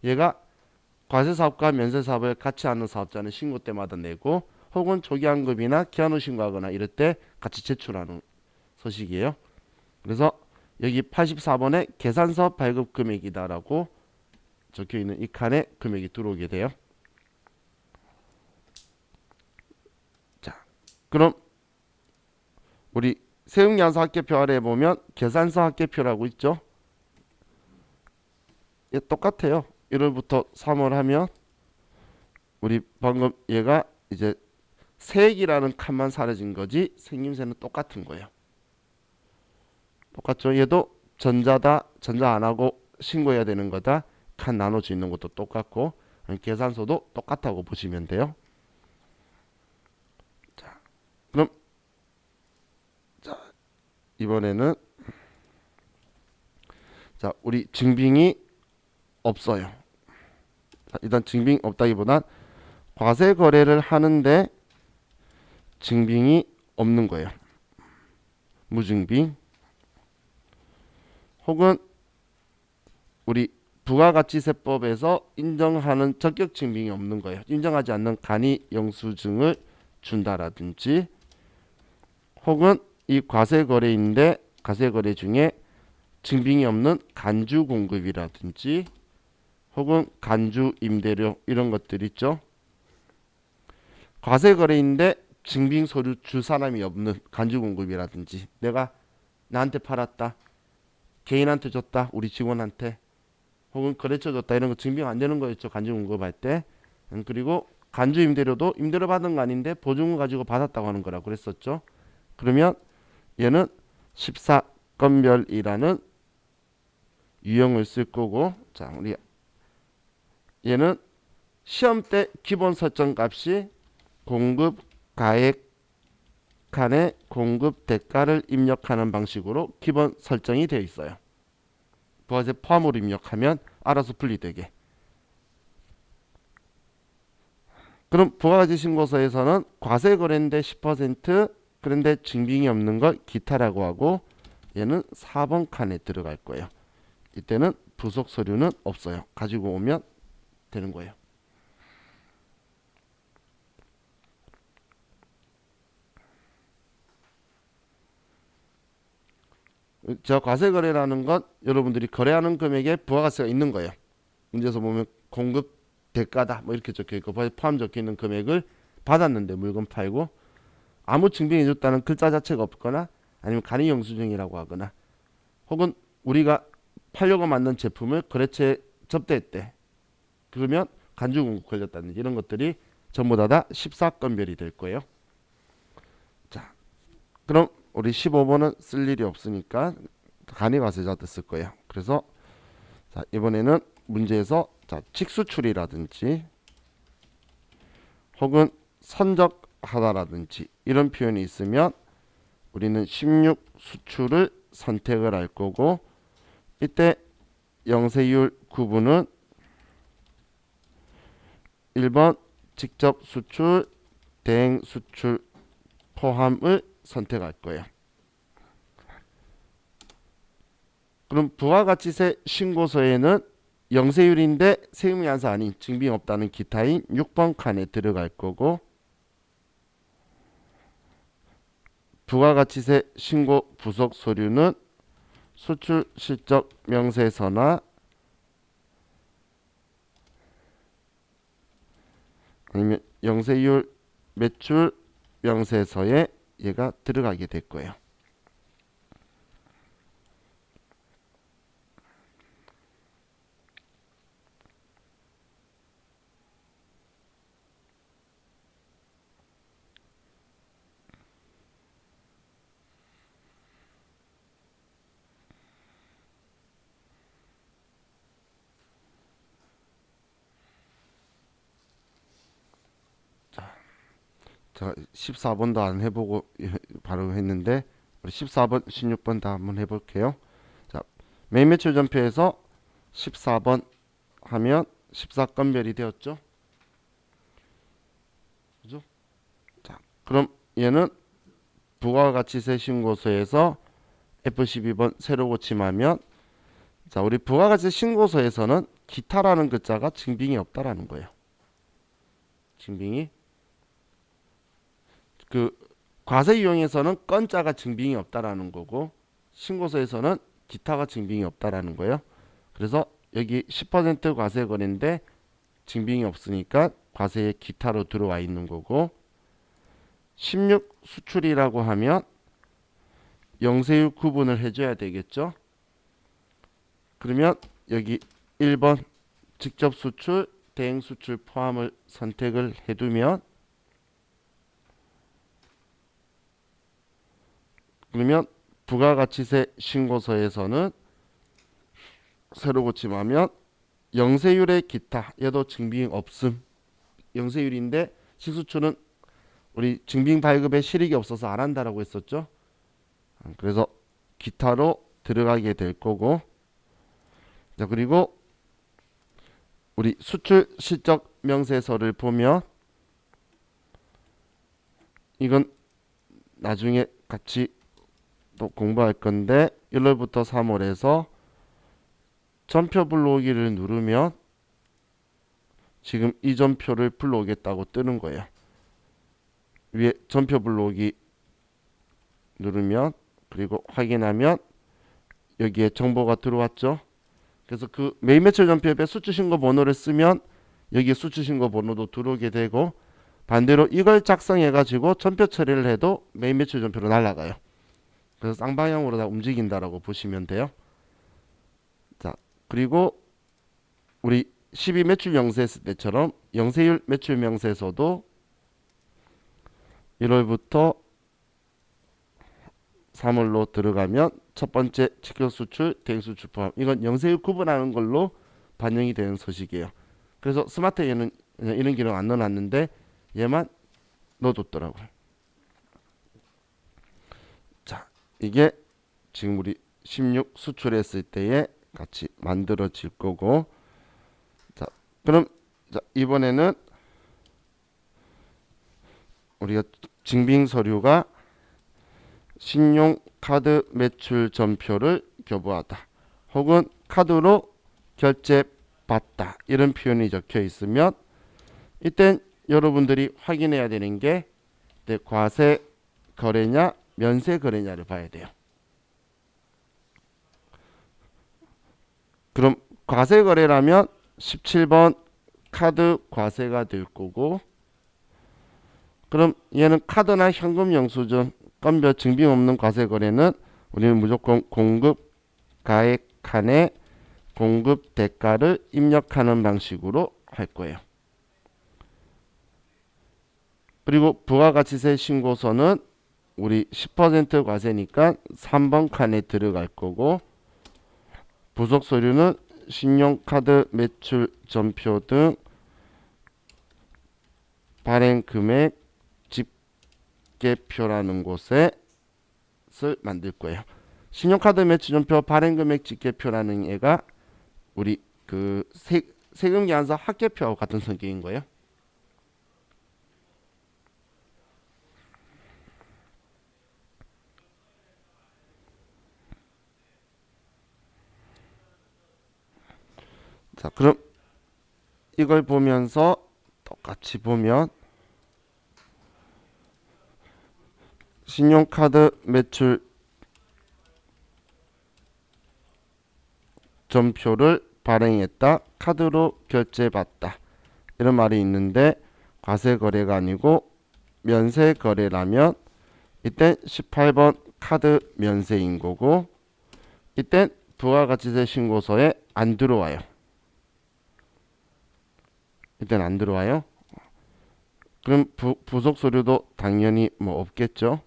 얘가 과세사업과 면세사업을 같이 하는 사업자는 신고 때마다 내고 혹은 조기환급이나 기한 후 신고하거나 이럴 때 같이 제출하는 서식이에요. 그래서 여기 84번에 계산서 발급 금액이다라고 적혀있는 이 칸에 금액이 들어오게 돼요. 자, 그럼 우리 세금계산서 합계표 아래에 보면 계산서 합계표라고 있죠. 얘 똑같아요. 1월부터 3월 하면 우리 방금 얘가 이제 세액이라는 칸만 사라진 거지 생김새는 똑같은 거예요. 똑같죠. 얘도 전자다, 전자 안 하고 신고해야 되는 거다. 칸 나눠져 있는 것도 똑같고 계산서도 똑같다고 보시면 돼요. 자, 그럼 자, 이번에는 자, 우리 증빙이 없어요. 자, 일단 증빙 없다기보단 과세 거래를 하는데 증빙이 없는 거예요. 무증빙 혹은 우리 부가가치세법에서 인정하는 적격 증빙이 없는 거예요. 인정하지 않는 간이 영수증을 준다라든지, 혹은 이 과세거래인데 과세거래 중에 증빙이 없는 간주 공급이라든지, 혹은 간주 임대료 이런 것들 있죠. 과세거래인데 증빙 서류 줄 사람이 없는 간주 공급이라든지, 내가 나한테 팔았다, 개인한테 줬다, 우리 직원한테, 혹은 거래처 줬다, 이런 거 증빙 안 되는 거였죠, 간주 공급할 때. 그리고 간주 임대료도 임대료 받은 거 아닌데 보증금 가지고 받았다고 하는 거라고 그랬었죠. 그러면 얘는 14건별이라는 유형을 쓸 거고, 자, 우리 얘는 시험 때 기본 설정 값이 공급 가액 칸에 공급 대가를 입력하는 방식으로 기본 설정이 되어 있어요. 부가세 포함으로 입력하면 알아서 분리되게. 그럼 부가가치 신고서에서는 과세거래인데 10%, 그런데 증빙이 없는 걸 기타라고 하고, 얘는 4번 칸에 들어갈 거예요. 이때는 부속 서류는 없어요. 가지고 오면 되는 거예요. 저 과세거래라는 건 여러분들이 거래하는 금액에 부가가치가 있는 거예요. 문제에서 보면 공급 대가다 뭐 이렇게 적혀있고, 포함 적혀있는 금액을 받았는데 물건 팔고 아무 증빙해줬다는 글자 자체가 없거나, 아니면 간이 영수증이라고 하거나, 혹은 우리가 팔려고 만든 제품을 거래처에 접대했대, 그러면 간주공급 걸렸다든지, 이런 것들이 전부 다 14건별이 될 거예요. 자, 그럼 우리 15번은 쓸 일이 없으니까 간이과세자도 쓸 거예요. 그래서 자, 이번에는 문제에서 자, 직수출이라든지 혹은 선적하다라든지 이런 표현이 있으면 우리는 16 수출을 선택을 할 거고, 이때 영세율 구분은 1번 직접 수출, 대행 수출 포함을 선택할 거예요. 그럼 부가가치세 신고서에는 영세율인데 세금이한서 아닌 증빙 없다는 기타인 6번 칸에 들어갈 거고, 부가가치세 신고 부속 서류는 수출 실적 명세서나 아니면 영세율 매출 명세서에 얘가 들어가게 될 거예요. 자, 14번도 안 해보고 바로 했는데, 우리 14번, 16번 다 한번 해볼게요. 자, 매일 매출 전표에서 14번 하면 14건별이 되었죠. 그죠? 자, 그럼 얘는 부가가치세 신고서에서 F12번 새로 고침하면, 자, 우리 부가가치세 신고서에서는 기타라는 글자가 증빙이 없다라는 거예요. 증빙이 그 과세 유형에서는 건자가 증빙이 없다라는 거고, 신고서에서는 기타가 증빙이 없다라는 거예요. 그래서 여기 10% 과세 거래인데 증빙이 없으니까 과세의 기타로 들어와 있는 거고, 16 수출이라고 하면 영세율 구분을 해줘야 되겠죠. 그러면 여기 1번 직접 수출, 대행 수출 포함을 선택을 해두면, 그러면 부가가치세 신고서에서는 새로 고침하면 영세율의 기타, 얘도 증빙 없음. 영세율인데 식수출은 우리 증빙 발급에 실익이 없어서 안 한다라고 했었죠. 그래서 기타로 들어가게 될 거고, 자, 그리고 우리 수출 실적 명세서를 보면 이건 나중에 같이 또 공부할 건데, 1월부터 3월에서 전표 불러오기를 누르면 지금 이 전표를 불러오겠다고 뜨는 거예요. 위에 전표 불러오기 누르면 그리고 확인하면 여기에 정보가 들어왔죠. 그래서 그 매일 매출 전표 옆에 수출 신고 번호를 쓰면 여기에 수출 신고 번호도 들어오게 되고, 반대로 이걸 작성해 가지고 전표 처리를 해도 매일 매출 전표로 날아가요. 그래서 쌍방향으로 다 움직인다라고 보시면 돼요. 자, 그리고 우리 12 매출 명세 했을 때처럼 영세율 매출 명세에서도 1월부터 3월로 들어가면 첫 번째 직결 수출, 대행 수출 포함, 이건 영세율 구분하는 걸로 반영이 되는 서식이에요. 그래서 스마트에는 이런 기능 안 넣어놨는데 얘만 넣어뒀더라고요. 자, 이게 지금 우리 16 수출했을 때에 같이 만들어질 거고, 자, 그럼 자, 이번에는 우리가 증빙 서류가 신용카드 매출 전표를 교부하다 혹은 카드로 결제받다 이런 표현이 적혀 있으면 이땐 여러분들이 확인해야 되는 게 과세 거래냐 면세 거래냐를 봐야 돼요. 그럼 과세 거래라면 17번 카드 과세가 될 거고, 그럼 얘는 카드나 현금 영수증 건별 증빙 없는 과세 거래는 우리는 무조건 공급 가액 칸에 공급 대가를 입력하는 방식으로 할 거예요. 그리고 부가가치세 신고서는 우리 10% 과세니까 3번 칸에 들어갈 거고, 부속 서류는 신용카드 매출 전표 등 발행 금액 집계표라는 곳에 만들 거예요. 신용카드 매출 전표 발행 금액 집계표라는 애가 우리 그 세금 계산서 합계표하고 같은 성격인 거예요. 자, 그럼 이걸 보면서 똑같이 보면 신용카드 매출 전표를 발행했다, 카드로 결제받다 이런 말이 있는데, 과세 거래가 아니고 면세 거래라면 이때 18번 카드 면세인 거고, 이때 부가가치세 신고서에 안 들어와요. 이때는 안 들어와요. 그럼 부속 서류도 당연히 뭐 없겠죠.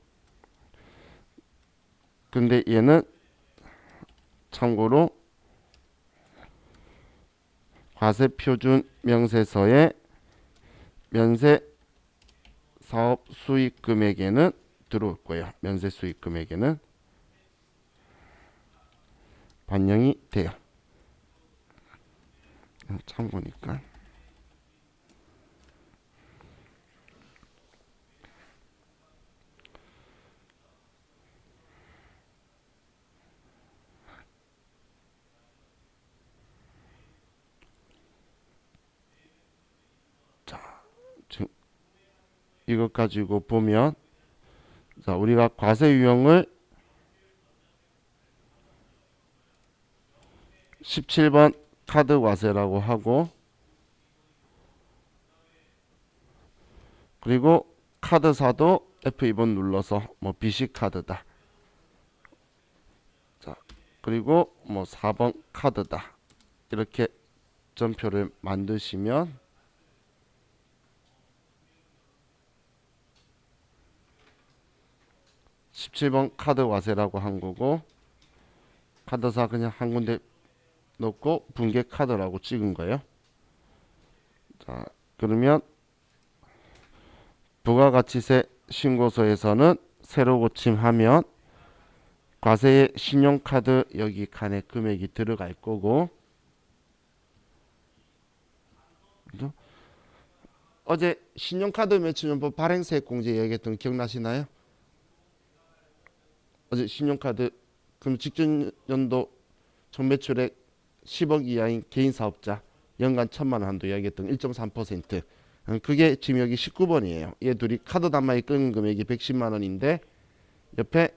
근데 얘는 참고로 과세표준 명세서에 면세 사업 수익 금액에는 들어올 거예요. 면세 수익 금액에는 반영이 돼요. 참고니까. 지금 이것 가지고 보면, 자, 우리가 과세 유형을 17번 카드 과세라고 하고, 그리고 카드사도 F2번 눌러서 뭐 BC 카드다. 자, 그리고 뭐 4번 카드다. 이렇게 전표를 만드시면 17번 카드 과세라고 한 거고, 카드사 그냥 한 군데 넣고 분계 카드라고 찍은 거예요. 자, 그러면 부가가치세 신고서에서는 새로 고침하면 과세의 신용카드 여기 칸에 금액이 들어갈 거고, 어제 신용카드 매출연보 발행세액 공제 얘기했던 거 기억나시나요? 어제 신용카드 그럼 직전 연도 전매출액 10억 이하인 개인 사업자 연간 1,000만 원 한도 이야기했던 1.3%. 그게 지금 여기 19번이에요. 얘 둘이 카드 단말기 끄는 금액이 110만 원인데 옆에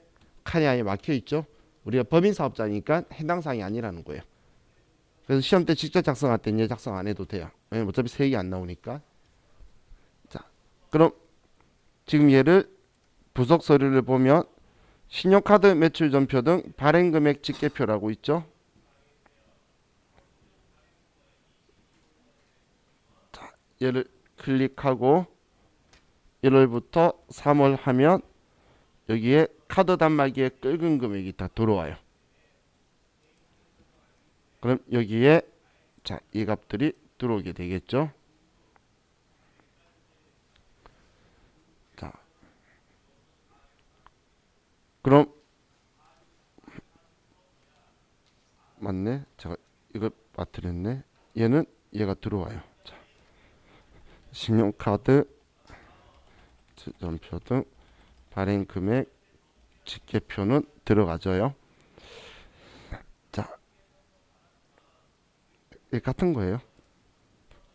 칸이 아예 막혀 있죠. 우리가 법인 사업자니까 해당 사항이 아니라는 거예요. 그래서 시험 때 직접 작성할 때는 얘 작성 안 해도 돼요. 왜냐면 어차피 세액이 안 나오니까. 자, 그럼 지금 얘를 부속 서류를 보면 신용카드 매출 전표 등 발행 금액 집계표라고 있죠. 자, 얘를 클릭하고 1월부터 3월 하면 여기에 카드 단말기에 긁은 금액이 다 들어와요. 그럼 여기에 자, 이 값들이 들어오게 되겠죠. 자, 그럼 맞네. 제가 이거 빠뜨렸네. 얘는 얘가 들어와요. 자, 신용카드 전표 등 발행 금액 집계표는 들어가져요. 자, 이 같은 거예요.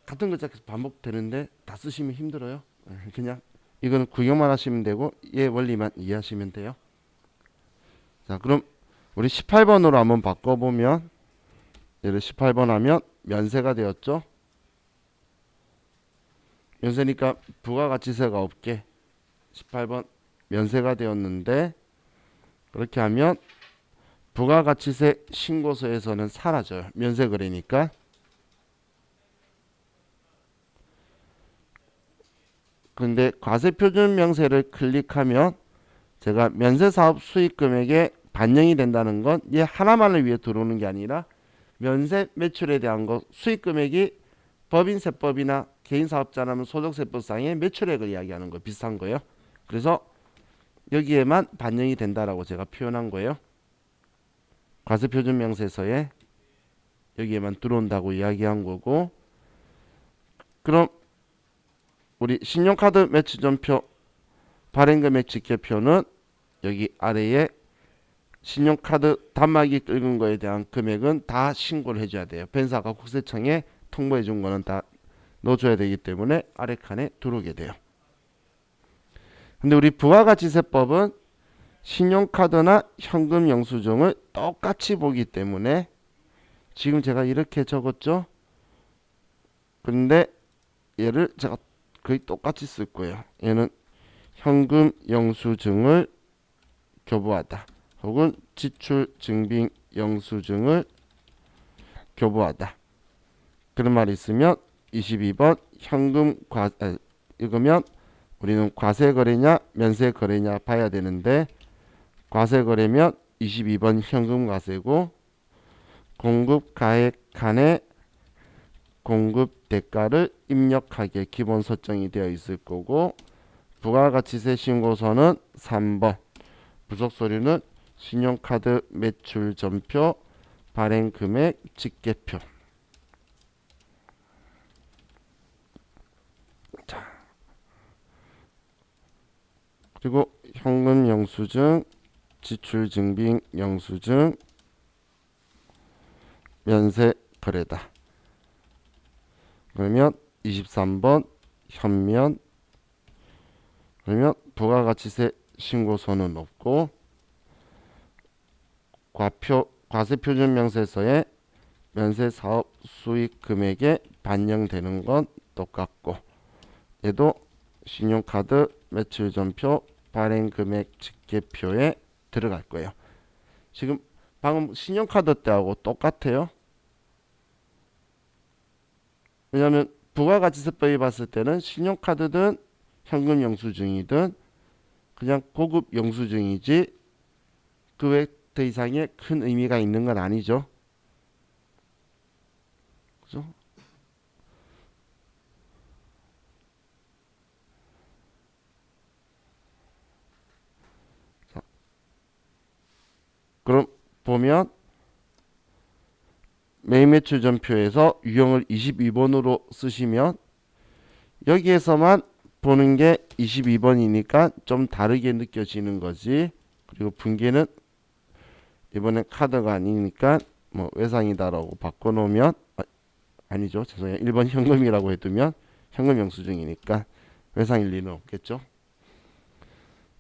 같은 거 계속 반복되는데 다 쓰시면 힘들어요. 그냥 이거는 구경만 하시면 되고 얘 원리만 이해하시면 돼요. 자, 그럼 우리 18번으로 한번 바꿔보면 얘를 18번 하면 면세가 되었죠. 면세니까 부가가치세가 없게 18번 면세가 되었는데 그렇게 하면 부가가치세 신고서에서는 사라져요. 면세거래니까. 근데 과세표준명세를 클릭하면 제가 면세사업 수익금액에 반영이 된다는 건 얘 하나만을 위해 들어오는 게 아니라 면세 매출에 대한 거 수익금액이 법인세법이나 개인사업자라면 소득세법상의 매출액을 이야기하는 거 비슷한 거예요. 그래서 여기에만 반영이 된다라고 제가 표현한 거예요. 과세표준명세서에 여기에만 들어온다고 이야기한 거고, 그럼 우리 신용카드 매출전표 발행금액 집계표는 여기 아래에 신용카드 단말기 긁은 거에 대한 금액은 다 신고를 해줘야 돼요. 벤사가 국세청에 통보해 준 거는 다 넣어줘야 되기 때문에 아래 칸에 들어오게 돼요. 근데 우리 부가가치세법은 신용카드나 현금 영수증을 똑같이 보기 때문에 지금 제가 이렇게 적었죠. 근데 얘를 제가 거의 똑같이 쓸 거예요. 얘는 현금 영수증을 교부하다 혹은 지출 증빙 영수증을 교부하다. 그런 말이 있으면 22번 현금 읽으면 우리는 과세거래냐 면세거래냐 봐야 되는데 과세거래면 22번 현금과세고 공급가액 칸에 공급 대가를 입력하기에 기본 설정이 되어 있을 거고 부가가치세 신고서는 3번 부속 서류는 신용카드 매출 전표 발행 금액 집계표. 자, 그리고 현금 영수증, 지출 증빙 영수증, 면세 거래다. 그러면 23번 현면. 그러면 부가가치세 신고서는 없고 과세표준명세서에 면세사업 수익 금액에 반영되는 건 똑같고 얘도 신용카드 매출전표 발행금액 집계표에 들어갈 거예요. 지금 방금 신용카드 때하고 똑같아요. 왜냐하면 부가가치세법이 봤을 때는 신용카드든 현금 영수증이든 그냥 고급 영수증이지 그 외 더 이상의 큰 의미가 있는 건 아니죠. 그죠? 자, 그럼 보면 매입매출 전표에서 유형을 22번으로 쓰시면 여기에서만 보는 게 22번이니까 좀 다르게 느껴지는 거지. 그리고 분기는 이번엔 카드가 아니니까 뭐 외상이다라고 바꿔놓으면 아니죠. 죄송해요. 1번 현금이라고 해두면 현금 영수증이니까 외상일 리는 없겠죠.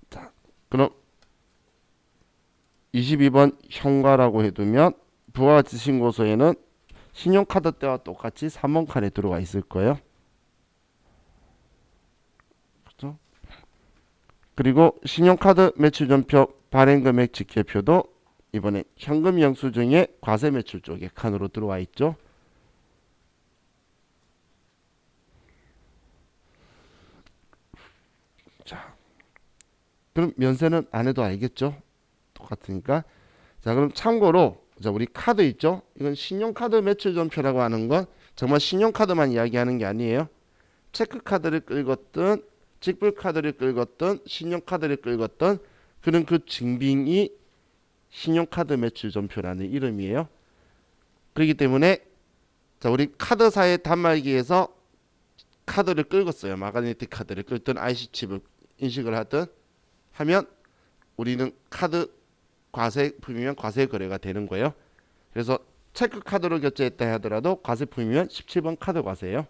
자, 그럼 22번 현과라고 해두면 부가가치 신고서에는 신용카드 때와 똑같이 3번 칸에 들어가 있을 거예요. 그렇죠? 그리고 신용카드 매출전표 발행금액 직계표도 이번에 현금 영수증의 과세 매출 쪽에 칸으로 들어와 있죠. 자, 그럼 면세는 안 해도 알겠죠? 똑같으니까. 자, 그럼 참고로 자, 우리 카드 있죠? 이건 신용카드 매출전표라고 하는 건 정말 신용카드만 이야기하는 게 아니에요. 체크카드를 끌었든 직불카드를 끌었든 신용카드를 끌었든 그런 그 증빙이 신용카드 매출전표라는 이름이에요. 그렇기 때문에 자, 우리 카드사의 단말기에서 카드를 끌었어요. 마그네틱 카드를 끌든 IC칩을 인식을 하든 하면 우리는 카드 과세품이면 과세 거래가 되는 거예요. 그래서 체크카드로 결제했다 하더라도 과세품이면 17번 카드 과세예요.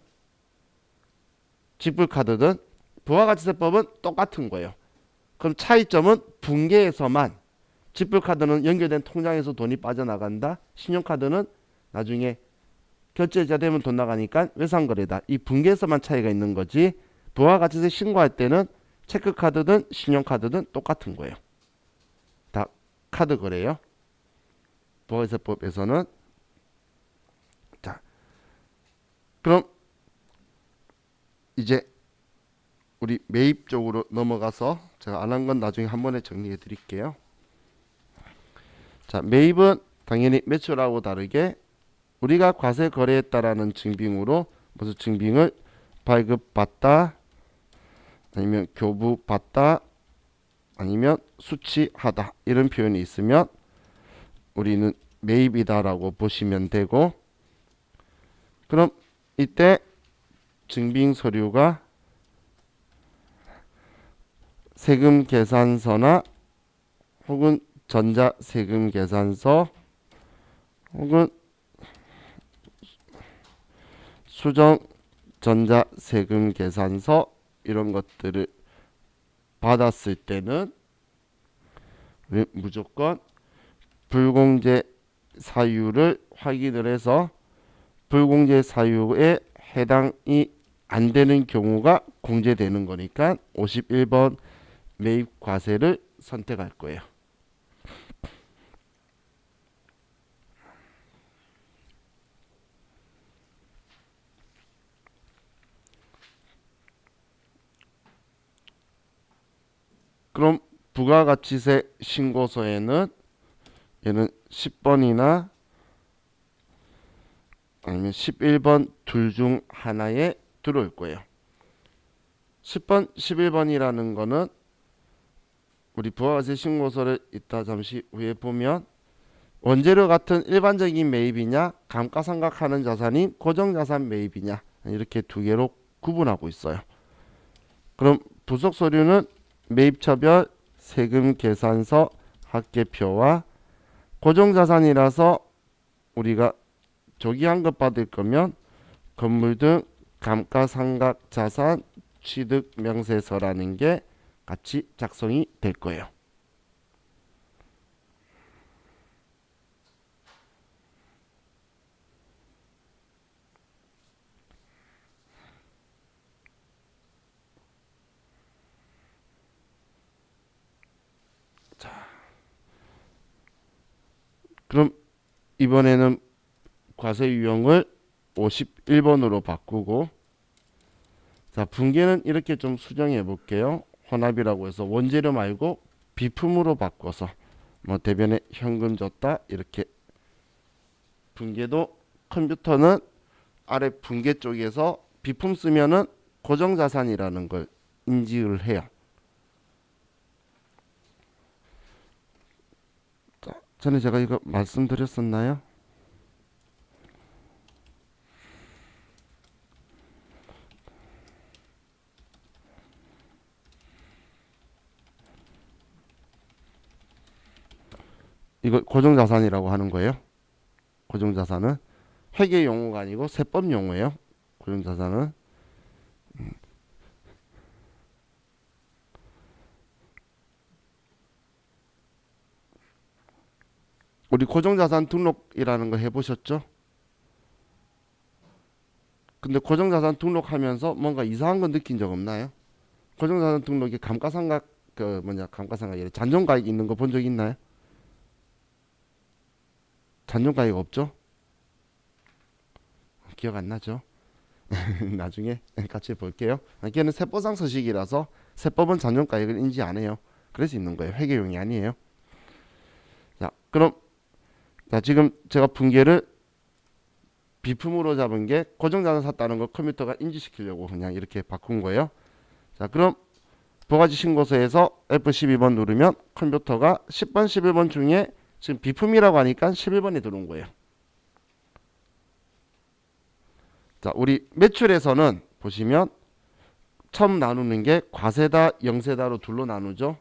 직불카드든 부가가치세법은 똑같은 거예요. 그럼 차이점은 분계에서만 직불카드는 연결된 통장에서 돈이 빠져나간다. 신용카드는 나중에 결제자 되면 돈 나가니까 외상거래다. 이 분계에서만 차이가 있는 거지. 부가가치세 신고할 때는 체크카드든 신용카드든 똑같은 거예요. 다 카드 거래예요. 부가가치세법에서는. 자, 그럼 이제 우리 매입 쪽으로 넘어가서 제가 안 한 건 나중에 한 번에 정리해 드릴게요. 자, 매입은 당연히 매출하고 다르게 우리가 과세 거래했다라는 증빙으로 무슨 증빙을 발급받다 아니면 교부받다 아니면 수취하다 이런 표현이 있으면 우리는 매입이다라고 보시면 되고, 그럼 이때 증빙 서류가 세금 계산서나 혹은 전자세금 계산서 혹은 수정 전자세금 계산서 이런 것들을 받았을 때는 무조건 불공제 사유를 확인을 해서 불공제 사유에 해당이 안 되는 경우가 공제되는 거니까 51번 매입 과세를 선택할 거예요. 그럼 부가가치세 신고서에는 얘는 10번이나 아니면 11번 둘 중 하나에 들어올 거예요. 10번, 11번이라는 거는 우리 부가가치세 신고서를 이따 잠시 후에 보면 원재료 같은 일반적인 매입이냐 감가상각하는 자산인 고정자산 매입이냐 이렇게 두 개로 구분하고 있어요. 그럼 부속 서류는 매입처별 세금 계산서 합계표와 고정자산이라서 우리가 조기 환급 받을 거면 건물 등 감가상각 자산 취득 명세서라는 게 같이 작성이 될 거예요. 그럼 이번에는 과세 유형을 51번으로 바꾸고, 자, 분계는 이렇게 좀 수정해 볼게요. 혼합이라고 해서 원재료 말고 비품으로 바꿔서 뭐 대변에 현금 줬다 이렇게. 분계도 컴퓨터는 아래 분계 쪽에서 비품 쓰면은 고정자산이라는 걸 인지를 해요. 자, 전에 제가 이거 말씀드렸었나요? 이거 고정자산이라고 하는 거예요. 고정자산은 회계 용어가 아니고 세법 용어예요. 고정자산은. 우리 고정자산 등록이라는 거 해보셨죠? 근데 고정자산 등록하면서 뭔가 이상한 거 느낀 적 없나요? 고정자산 등록에 감가상각 감가상각 잔존가액 있는 거 본 적 있나요? 잔존가액 없죠? 기억 안 나죠? 나중에 같이 볼게요. 걔는 세법상 서식이라서 세법은 잔존가액을 인지 안 해요. 그래서 있는 거예요. 회계용이 아니에요. 자, 그럼 지금 제가 분계를 비품으로 잡은 게 고정자산 샀다는 걸 컴퓨터가 인지시키려고 그냥 이렇게 바꾼 거예요. 자, 그럼 부가지 신고서에서 F12번 누르면 컴퓨터가 10번, 11번 중에 지금 비품이라고 하니까 11번이 들어온 거예요. 자, 우리 매출에서는 보시면 처음 나누는 게 과세다, 영세다로 둘로 나누죠.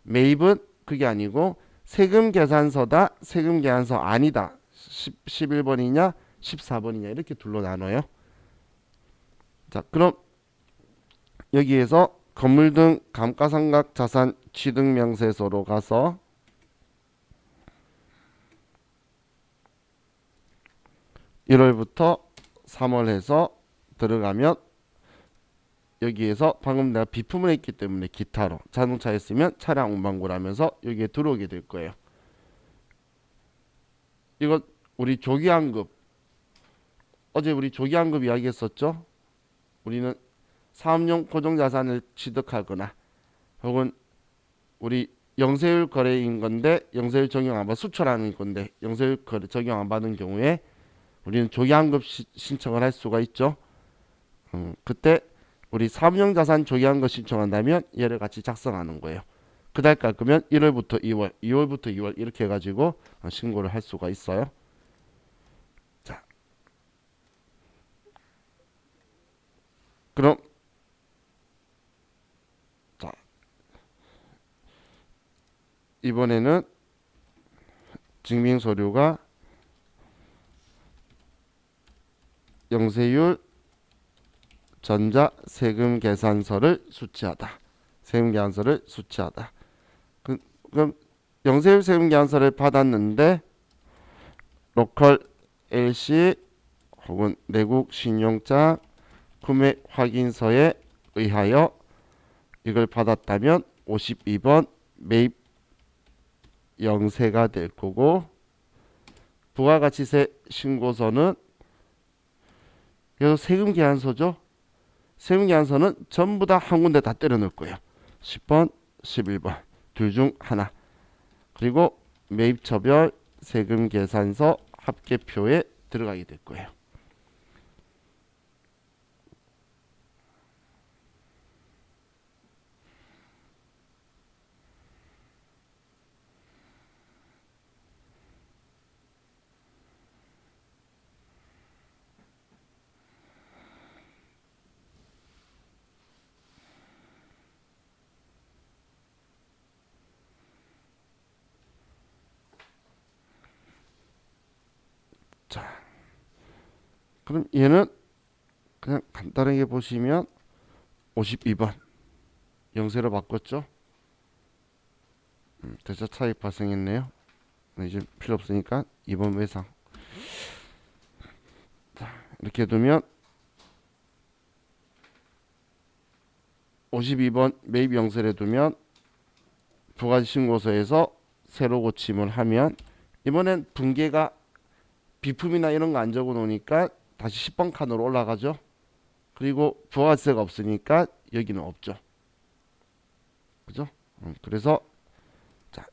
매입은 그게 아니고 세금 계산서다, 세금 계산서 아니다. 11번이냐, 14번이냐 이렇게 둘로 나눠요. 자, 그럼 여기에서 건물 등 감가상각 자산 취득 명세서로 가서 (1월부터) (3월) 해서 들어가면 여기에서 방금 내가 비품을 했기 때문에 기타로 자동차 했으면 차량 운반고라면서 여기에 들어오게 될 거예요. 이거 우리 조기환급, 어제 우리 조기환급 이야기했었죠. 우리는 사업용 고정자산을 취득하거나 혹은 우리 영세율 거래인 건데 영세율 적용 안 받아 수출하는 건데 영세율 거래 적용 안 받은 경우에 우리는 조기환급 신청을 할 수가 있죠. 그때 우리 사업용 자산 조기환급 신청한다면 얘를 같이 작성하는 거예요. 그달 깎으면 1월부터 2월, 2월부터 2월 이렇게 해가지고 신고를 할 수가 있어요. 자, 그럼 이번에는 증빙서류가 영세율 전자 세금 계산서를 수취하다. 세금 계산서를 수취하다. 그럼 영세율 세금 계산서를 받았는데 로컬 LC 혹은 내국 신용장 구매 확인서에 의하여 이걸 받았다면 52번 매입 영세가 될 거고, 부가가치세 신고서는 여기서 세금 계산서죠. 세금 계산서는 전부 다 한 군데 다 때려 넣을 거예요. 10번, 11번 둘 중 하나. 그리고 매입처별 세금 계산서 합계표에 들어가게 될 거예요. 자, 그럼 얘는 그냥 간단하게 보시면 52번 영세로 바꿨죠. 대차 차익 발생했네요. 이제 필요 없으니까 2번 외상. 자, 이렇게 두면 52번 매입 영세를 두면 부가신고서에서 새로 고침을 하면 이번엔 분계가 비품이나 이런 거 안 적어 놓으니까 다시 10번 칸으로 올라가죠. 그리고 부가세가 없으니까 여기는 없죠. 그죠? 그래서 자,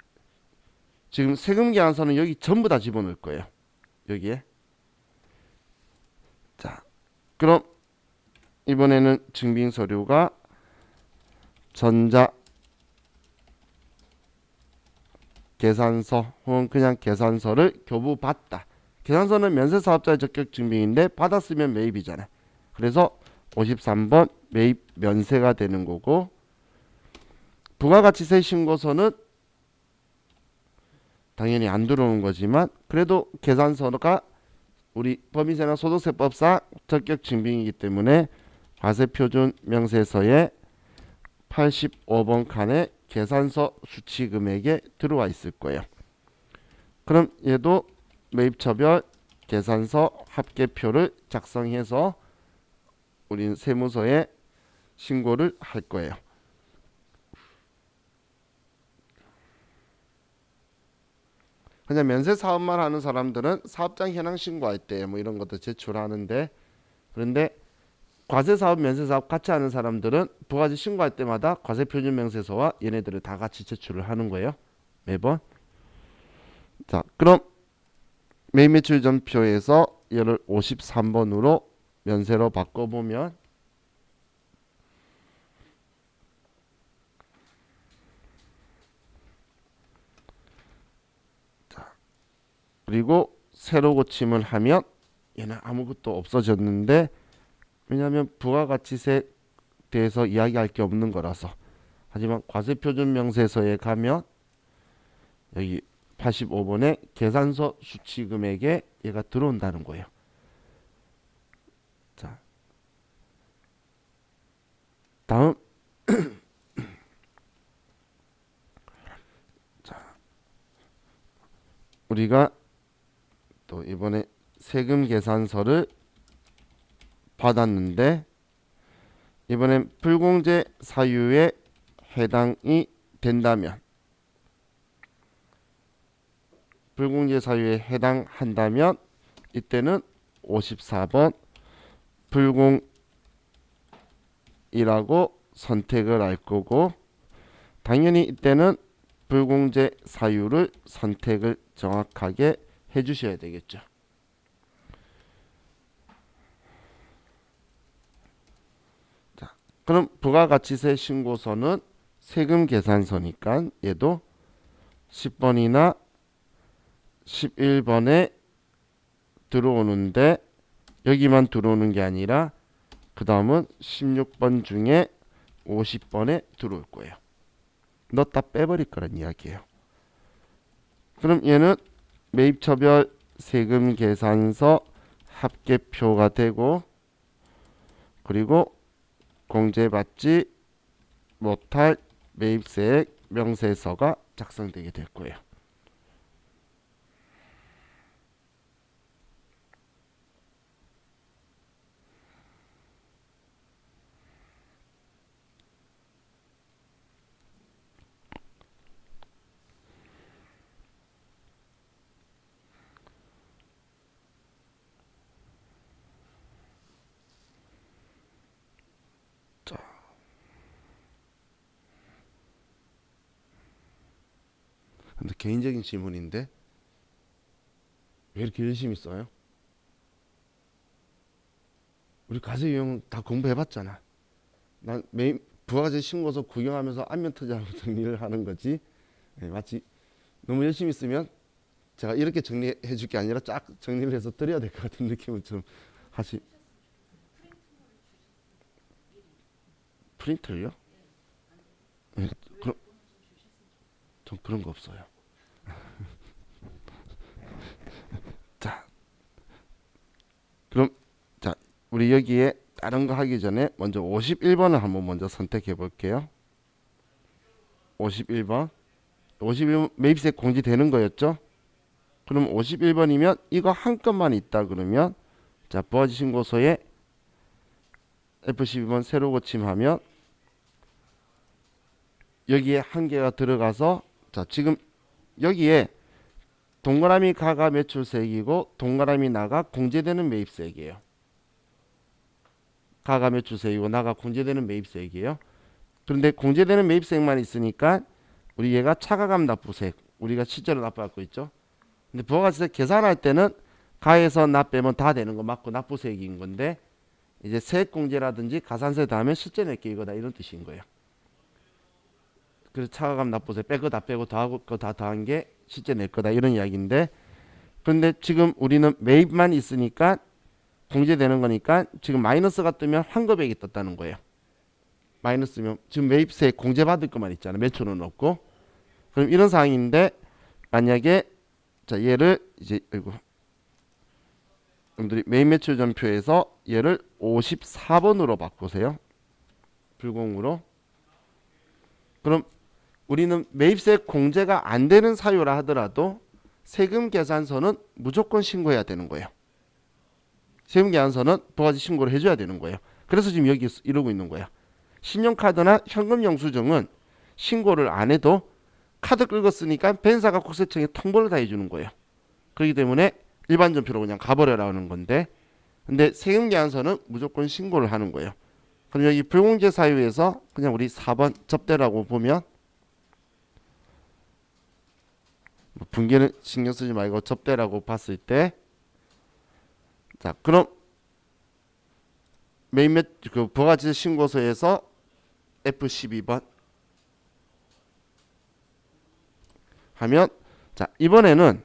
지금 세금 계산서는 여기 전부 다 집어넣을 거예요. 여기에. 자, 그럼 이번에는 증빙서류가 전자 계산서 혹은 그냥 계산서를 교부받다. 계산서는 면세사업자의 적격 증빙인데 받았으면 매입이잖아요. 그래서 53번 매입 면세가 되는 거고, 부가가치세 신고서는 당연히 안 들어오는 거지만 그래도 계산서가 우리 법인세나 소득세법상 적격 증빙이기 때문에 과세표준 명세서에 85번 칸에 계산서 수취 금액에 들어와 있을 거예요. 그럼 얘도 매입처별 계산서 합계표를 작성해서 우리는 세무서에 신고를 할 거예요. 그냥 면세 사업만 하는 사람들은 사업장 현황 신고할 때 뭐 이런 것도 제출하는데, 그런데 과세 사업, 면세 사업 같이 하는 사람들은 부가세 신고할 때마다 과세 표준 명세서와 얘네들을 다 같이 제출을 하는 거예요. 매번. 자, 그럼 매입 매출 전표에서 얘를 53번으로 면세로 바꿔보면 그리고 새로 고침을 하면 얘는 아무것도 없어졌는데, 왜냐하면 부가가치세에 대해서 이야기할 게 없는 거라서. 하지만 과세표준명세서에 가면 여기 85번에 계산서 수취금액에 얘가 들어온다는 거예요. 자, 다음 자, 우리가 또 이번에 세금 계산서를 받았는데, 이번엔 불공제 사유에 해당이 된다면, 불공제 사유에 해당한다면 이때는 54번 불공이라고 선택을 할 거고, 당연히 이때는 불공제 사유를 선택을 정확하게 해 주셔야 되겠죠. 자, 그럼 부가가치세 신고서는 세금 계산서니까 얘도 10번이나 11번에 들어오는데, 여기만 들어오는 게 아니라 그 다음은 16번 중에 50번에 들어올 거예요. 넣었다 빼버릴 거란 이야기예요. 그럼 얘는 매입처별 세금 계산서 합계표가 되고, 그리고 공제받지 못할 매입세액 명세서가 작성되게 될 거예요. 근데 개인적인 질문인데 왜 이렇게 열심히 써요? 우리 과세 유형 다 공부해봤잖아. 난 매일 부가세 신고서 구경하면서 안면 터지하고 정리를 하는 거지. 네, 마치 너무 열심히 쓰면 제가 이렇게 정리해 줄 게 아니라 쫙 정리를 해서 드려야 될 것 같은 느낌을 좀 하시. 프린트를요? 네, 그럼 전 그런 거 없어요. 자, 그럼 자, 우리 여기에 다른 거 하기 전에 먼저 51번을 한번 먼저 선택해 볼게요. 51번. 51번 매입세 공제되는 거였죠? 그럼 51번이면 이거 한 건만 있다 그러면, 자, 부가세 신고서에 F12번 새로 고침하면 여기에 한 개가 들어가서, 자, 지금 여기에 동그라미 가가 매출세액이고 동그라미 나가 공제되는 매입세액이에요. 가가 매출세액이고 나가 공제되는 매입세액이에요. 그런데 공제되는 매입세액만 있으니까 우리 얘가 차가감 납부세액, 우리가 실제로 납부하고 있죠. 근데 부가가치세 계산할 때는 가에서 납 빼면 다 되는 거 맞고 납부세액인 건데, 이제 세액공제라든지 가산세 다음에 실제 낼게 이거다 이런 뜻인 거예요. 그래서 차가감 납부세 빼고 다 빼고 더하고 거 다 더한 게 실제 낼 거다 이런 이야기인데, 그런데 지금 우리는 매입만 있으니까 공제되는 거니까 지금 마이너스가 뜨면 환급액이 떴다는 거예요. 마이너스면 지금 매입세 공제받을 것만 있잖아. 매출은 없고. 그럼 이런 상황인데 만약에 자 얘를 이제 이거 여러분들이 매입 매출 전표에서 얘를 54번으로 바꾸세요. 불공으로. 그럼 우리는 매입세 공제가 안 되는 사유라 하더라도 세금 계산서는 무조건 신고해야 되는 거예요. 세금 계산서는 부가가치 신고를 해줘야 되는 거예요. 그래서 지금 여기 이러고 있는 거야. 신용카드나 현금 영수증은 신고를 안 해도 카드 긁었으니까 벤사가 국세청에 통보를 다 해주는 거예요. 그렇기 때문에 일반 전표로 그냥 가버려라는 건데, 근데 세금 계산서는 무조건 신고를 하는 거예요. 그럼 여기 불공제 사유에서 그냥 우리 4번 접대라고 보면, 분기는 신경 쓰지 말고 접대라고 봤을 때, 자 그럼 그 부가가치 신고서에서 F12번 하면, 자 이번에는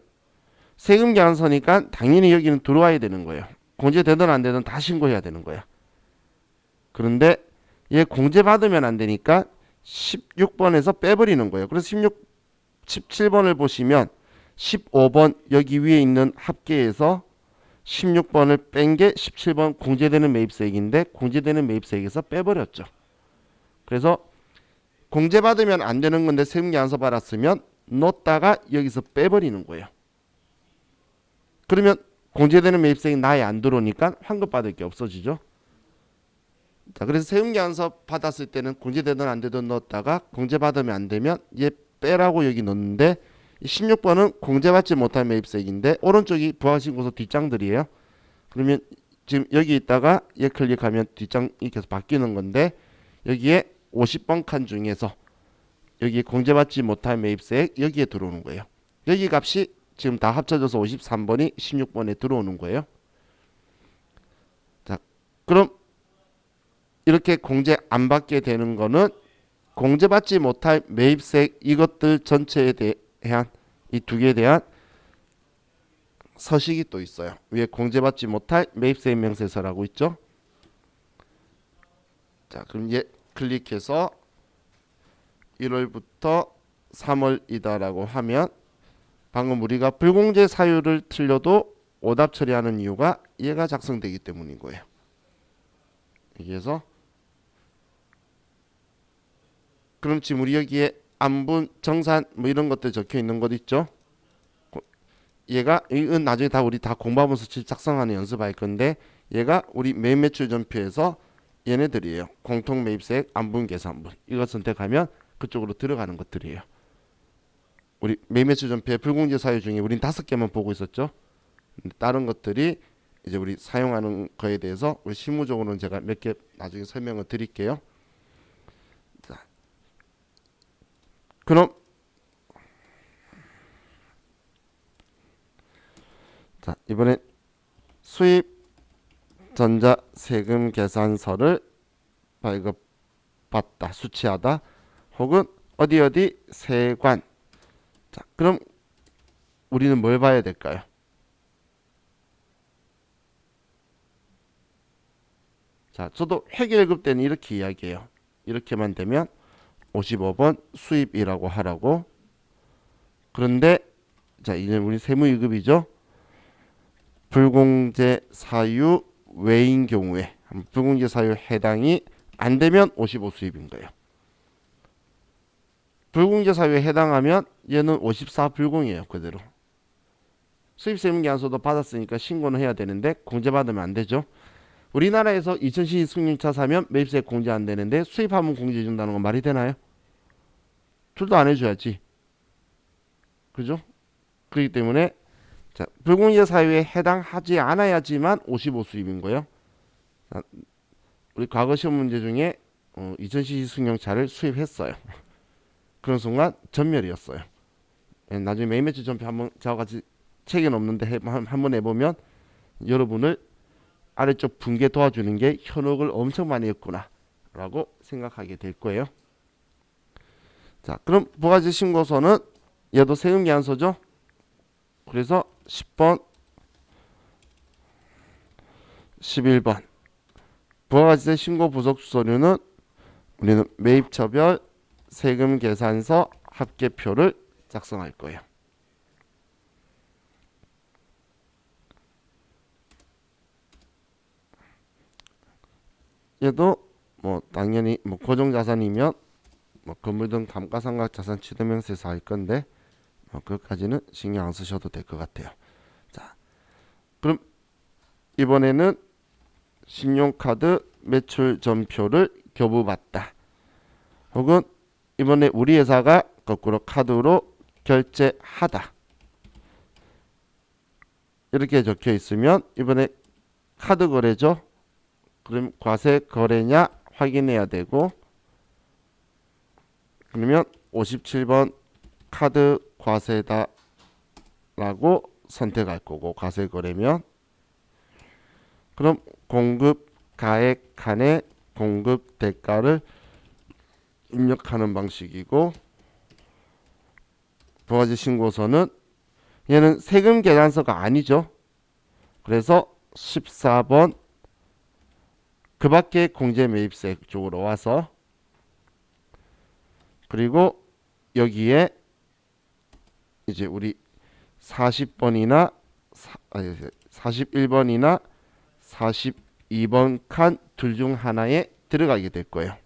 세금 계산서니까 당연히 여기는 들어와야 되는 거예요. 공제되든 안 되든 다 신고해야 되는 거야. 그런데 얘 공제 받으면 안 되니까 16번에서 빼버리는 거예요. 그래서 17번을 보시면 15번 여기 위에 있는 합계에서 16번을 뺀 게 17번 공제되는 매입세액인데, 공제되는 매입세액에서 빼버렸죠. 그래서 공제받으면 안 되는 건데 세금 계산서 받았으면 넣었다가 여기서 빼버리는 거예요. 그러면 공제되는 매입세액이 나에 안 들어오니까 환급받을 게 없어지죠. 자, 그래서 세금 계산서 받았을 때는 공제되든 안 되든 넣었다가 공제받으면 안 되면 얘 빼라고 여기 넣는데, 16번은 공제받지 못한 매입세액인데 오른쪽이 부가신고서 뒷장들이에요. 그러면 지금 여기 있다가 얘 클릭하면 뒷장 이렇게 해서 바뀌는 건데, 여기에 50번 칸 중에서 여기 공제받지 못한 매입세액 여기에 들어오는 거예요. 여기 값이 지금 다 합쳐져서 53번이 16번에 들어오는 거예요. 자, 그럼 이렇게 공제 안 받게 되는 거는 공제받지 못할 매입세액 이것들 전체에 대한 이 두 개에 대한 서식이 또 있어요. 위에 공제받지 못할 매입세액 명세서라고 있죠. 자, 그럼 얘 클릭해서 1월부터 3월이다라고 하면, 방금 우리가 불공제 사유를 틀려도 오답 처리하는 이유가 얘가 작성되기 때문인 거예요. 여기에서 그럼 지금 우리 여기에 안분, 정산 뭐 이런 것들 적혀 있는 것 있죠. 얘가 이건 나중에 다 우리 다 공부하면서 작성하는 연습할 건데, 얘가 우리 매입 매출 전표에서 얘네들이에요. 공통 매입세액, 안분, 계산분 이거 선택하면 그쪽으로 들어가는 것들이에요. 우리 매입 매출 전표의 불공제 사유 중에 우린 5개만 보고 있었죠. 다른 것들이 이제 우리 사용하는 거에 대해서 우리 실무적으로는 제가 몇 개 나중에 설명을 드릴게요. 자, 그럼 자 이번엔 수입 전자 세금 계산서를 발급받다, 수취하다, 혹은 어디 세관. 자, 그럼 우리는 뭘 봐야 될까요? 자, 저도 회계 1급 때는 이렇게 이야기해요. 이렇게만 되면 55번 수입이라고 하라고. 그런데 자, 이제 우리 세무 1급이죠. 불공제 사유 외인 경우에 불공제 사유 해당이 안 되면 55 수입인 거예요. 불공제 사유에 해당하면 얘는 54 불공이에요. 그대로. 수입세무계산서도 받았으니까 신고는 해야 되는데 공제받으면 안 되죠. 우리나라에서 2012 승용차 사면 매입세액 공제 안 되는데 수입하면 공제 준다는 건 말이 되나요? 둘 다 안 해줘야지. 그죠? 그렇기 때문에 자, 불공제 사유에 해당하지 않아야지만 55 수입인 거예요. 자, 우리 과거 시험 문제 중에 2012 승용차를 수입했어요. 그런 순간 전멸이었어요. 나중에 매입 매출 전표 한번 저와 같이 책은 없는데 한번 해보면 여러분을 아래쪽 분계 도와주는 게 현혹을 엄청 많이 했구나 라고 생각하게 될 거예요. 자, 그럼 부가가치 신고서는 얘도 세금 계산서죠. 그래서 10번 11번 부가가치세 신고 부속 서류는 우리는 매입처별 세금 계산서 합계표를 작성할 거예요. 얘도 뭐 당연히 뭐 고정자산이면 뭐 건물 등 감가상각자산 취득명세서 할 건데 그것까지는 신경 안 쓰셔도 될 것 같아요. 자, 그럼 이번에는 신용카드 매출 전표를 교부받다. 혹은 이번에 우리 회사가 거꾸로 카드로 결제하다. 이렇게 적혀 있으면 이번에 카드 거래죠. 그럼 과세 거래냐 확인해야 되고, 그러면 57번 카드 과세다 라고 선택할 거고, 과세 거래면 그럼 공급 가액 칸에 공급 대가를 입력하는 방식이고, 부가세 신고서는 얘는 세금 계산서가 아니죠. 그래서 14번 그 밖에 공제 매입세 쪽으로 와서, 그리고 여기에 이제 우리 40번이나 41번이나 42번 칸 둘 중 하나에 들어가게 될 거예요.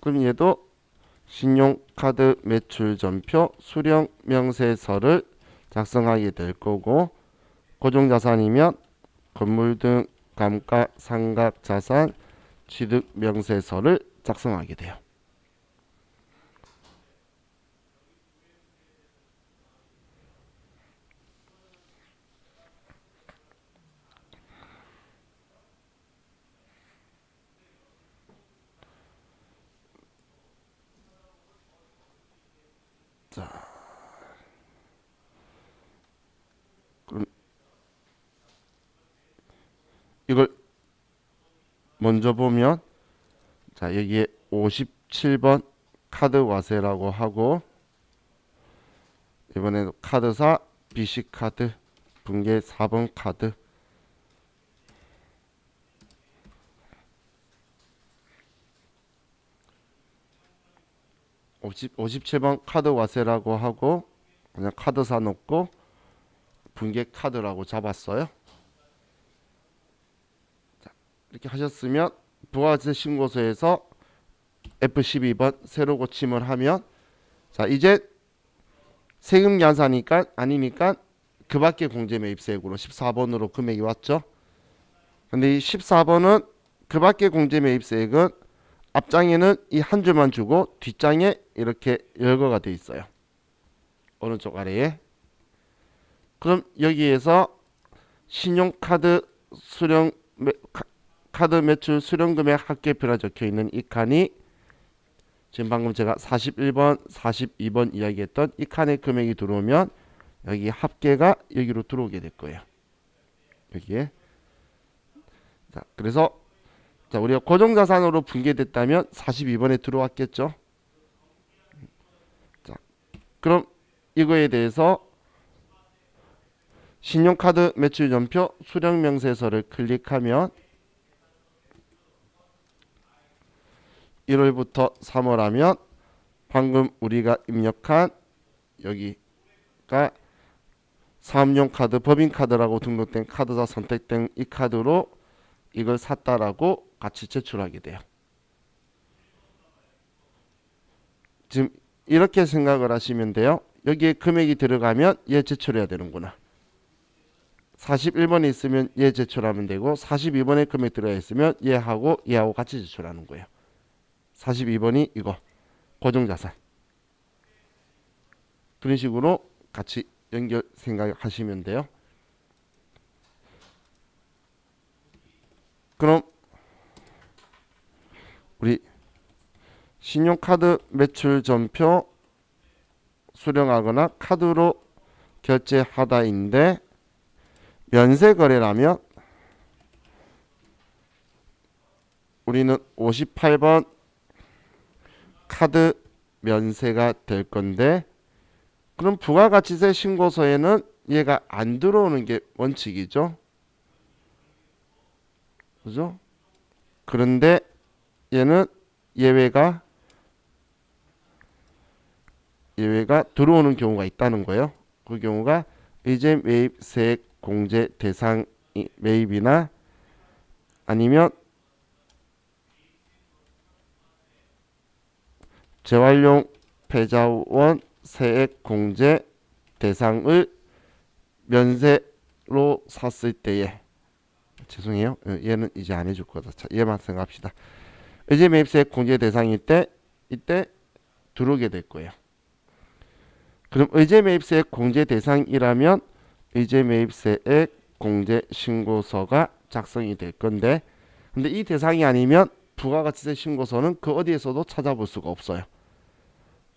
그럼 얘도 신용카드 매출 전표 수령 명세서를 작성하게 될 거고, 고정자산이면 건물 등 감가상각자산 취득 명세서를 작성하게 돼요. 자, 그럼 이걸 먼저 보면, 자 여기에 57번 카드 과세라고 하고, 이번에는 카드사 BC카드 분계 4번 카드, 57번 카드 과세라고 하고 그냥 카드사 놓고 분계 카드라고 잡았어요. 자, 이렇게 하셨으면 부가세 신고서에서 F12번 새로 고침을 하면, 자 이제 세금 계산이니까 아니니까 그 밖에 공제 매입세액으로 14번으로 금액이 왔죠. 근데 이 14번은 그 밖에 공제 매입세액은 앞장에는 이 한 줄만 주고 뒷장에 이렇게 열거가 돼 있어요. 오른쪽 아래에. 그럼 여기에서 신용카드 수령 카드 매출 수령금액 합계표라 적혀 있는 이 칸이 지금 방금 제가 41번, 42번 이야기했던 이 칸의 금액이 들어오면 여기 합계가 여기로 들어오게 될 거예요. 여기에. 자, 그래서 자, 우리가 고정자산으로 분계됐다면 42번에 들어왔겠죠. 자, 그럼 이거에 대해서 신용카드 매출 전표 수령명세서를 클릭하면 1월부터 3월 하면 방금 우리가 입력한 여기가 사업용 카드, 법인카드라고 등록된 카드사 선택된 이 카드로 이걸 샀다라고 같이 제출하게 돼요. 지금 이렇게 생각을 하시면 돼요. 여기에 금액이 들어가면 얘 제출해야 되는구나. 41번에 있으면 얘 제출하면 되고, 42번에 금액 들어가 있으면 얘하고 같이 제출하는 거예요. 42번이 이거 고정자산. 그런 식으로 같이 연결 생각하시면 돼요. 그럼 우리 신용카드 매출 전표 수령하거나 카드로 결제하다인데, 면세 거래라면 우리는 58번 카드 면세가 될 건데, 그럼 부가가치세 신고서에는 얘가 안 들어오는 게 원칙이죠. 그죠? 그런데 얘는 예외가 들어오는 경우가 있다는 거예요. 그 경우가 이제 매입세액 공제 대상 매입이나 아니면 재활용 패자원 세액 공제 대상을 면세로 샀을 때에 죄송해요. 얘는 이제 안 해줄 거다. 자, 얘만 생각합시다. 의제 매입세액 공제 대상일 때 이때 들어오게 될 거예요. 그럼 의제 매입세액 공제 대상이라면 의제 매입세액 공제 신고서가 작성이 될 건데 근데 이 대상이 아니면 부가가치세 신고서는 그 어디에서도 찾아볼 수가 없어요.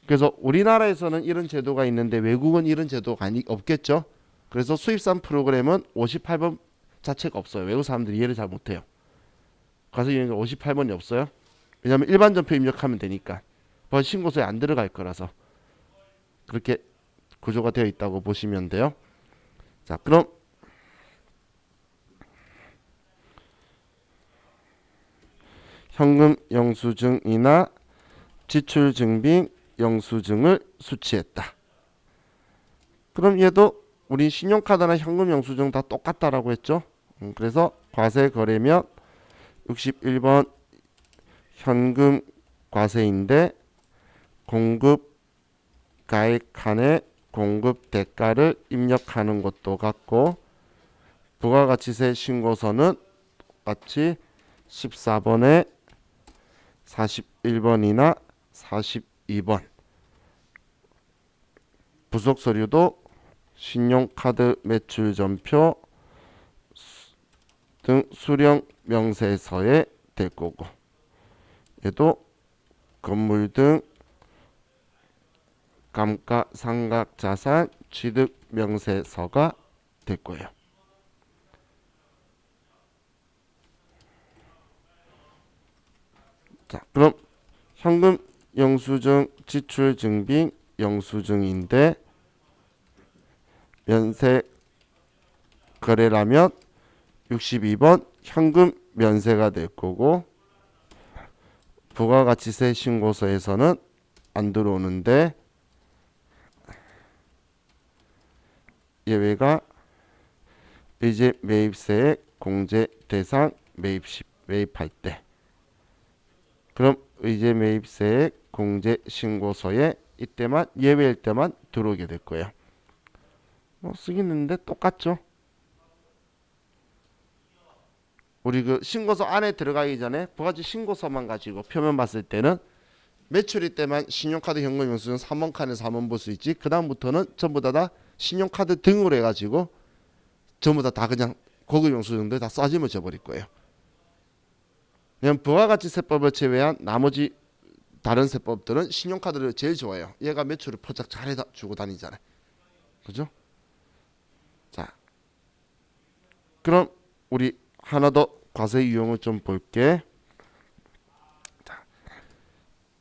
그래서 우리나라에서는 이런 제도가 있는데 외국은 이런 제도가 없겠죠. 그래서 수입산 프로그램은 58번 자체가 없어요. 외국 사람들이 이해를 잘 못해요. 가서 58번이 없어요. 왜냐하면 일반 전표 입력하면 되니까 신고서에 안 들어갈 거라서 그렇게 구조가 되어 있다고 보시면 돼요. 자, 그럼 현금 영수증이나 지출 증빙 영수증을 수취했다. 그럼 얘도 우리 신용카드나 현금 영수증 다 똑같다라고 했죠. 그래서 과세 거래면 61번 현금 과세인데 공급 가액칸에 공급 대가를 입력하는 것도 같고 부가가치세 신고서는 똑같이 14번에 41번이나 42번 부속 서류도 신용카드 매출 전표 등 수령 명세서에 될 거고 얘도 건물 등 감가상각자산 취득 명세서가 될 거예요. 자, 그럼 현금 영수증 지출 증빙 영수증인데 면세 거래라면 62번 현금 면세가 될 거고 부가가치세 신고서에서는 안 들어오는데 예외가 의제 매입세액 공제 대상 매입할 때 그럼 의제 매입세액 공제 신고서에 이때만 예외일 때만 들어오게 될 거예요. 뭐 쓰기는데 똑같죠. 우리 그 신고서 안에 들어가기 전에 부가가치 신고서만 가지고 표면 봤을 때는 매출일 때만 신용카드 현금 영수증 3번 칸에서 3번 볼 수 있지. 그 다음부터는 전부 다 신용카드 등으로 해가지고 전부 다 그냥 고급 영수증들 다 쏴짐을 줘버릴 거예요. 그냥 부가가치세법을 제외한 나머지 다른 세법들은 신용카드를 제일 좋아해요. 얘가 매출을 포착 잘 해주고 다니잖아요. 그죠? 자, 그럼 우리 하나 더 과세 유형을 좀 볼게. 자,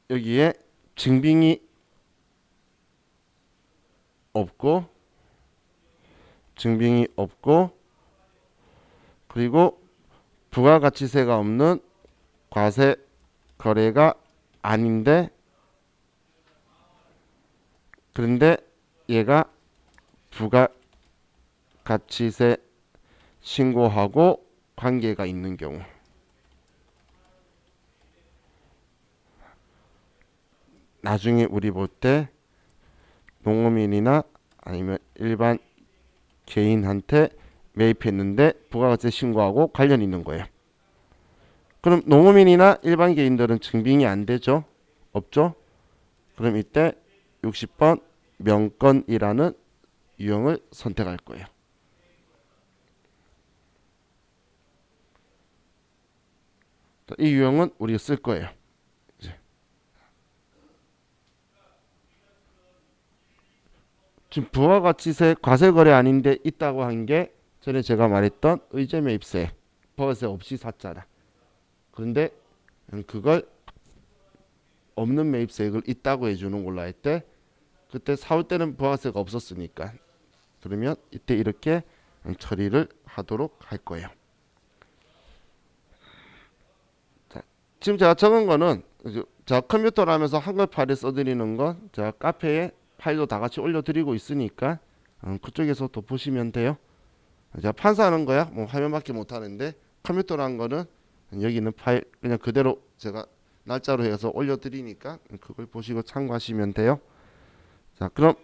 여기에 증빙이 없고 그리고 부가가치세가 없는 과세 거래가 아닌데 그런데 얘가 부가가치세 신고하고 관계가 있는 경우 나중에 우리 볼 때 농업인이나 아니면 일반 개인한테 매입했는데 부가가치세 신고하고 관련 있는 거예요. 그럼 농업인이나 일반 개인들은 증빙이 안 되죠? 없죠? 그럼 이때 60번 명건이라는 유형을 선택할 거예요. 이 유형은 우리가 쓸 거예요. 지금 부가가치세 과세거래 아닌데 있다고 한 게 전에 제가 말했던 의제 매입세 부가세 없이 샀잖아. 그런데 그걸 없는 매입세액을 있다고 해주는 걸로 할 때 그때 사올 때는 부가세가 없었으니까 그러면 이때 이렇게 처리를 하도록 할 거예요. 자, 지금 제가 적은 거는 제가 컴퓨터로 하면서 한글 파일을 써드리는 건 제가 카페에 파일도 다 같이 올려드리고 있으니까 그쪽에서 또 보시면 돼요. 제가 판사하는 거야 뭐 화면밖에 못하는데 컴퓨터로 한 거는 여기는 파일 그냥 그대로 제가 날짜로 해서 올려드리니까 그걸 보시고 참고하시면 돼요. 자, 그럼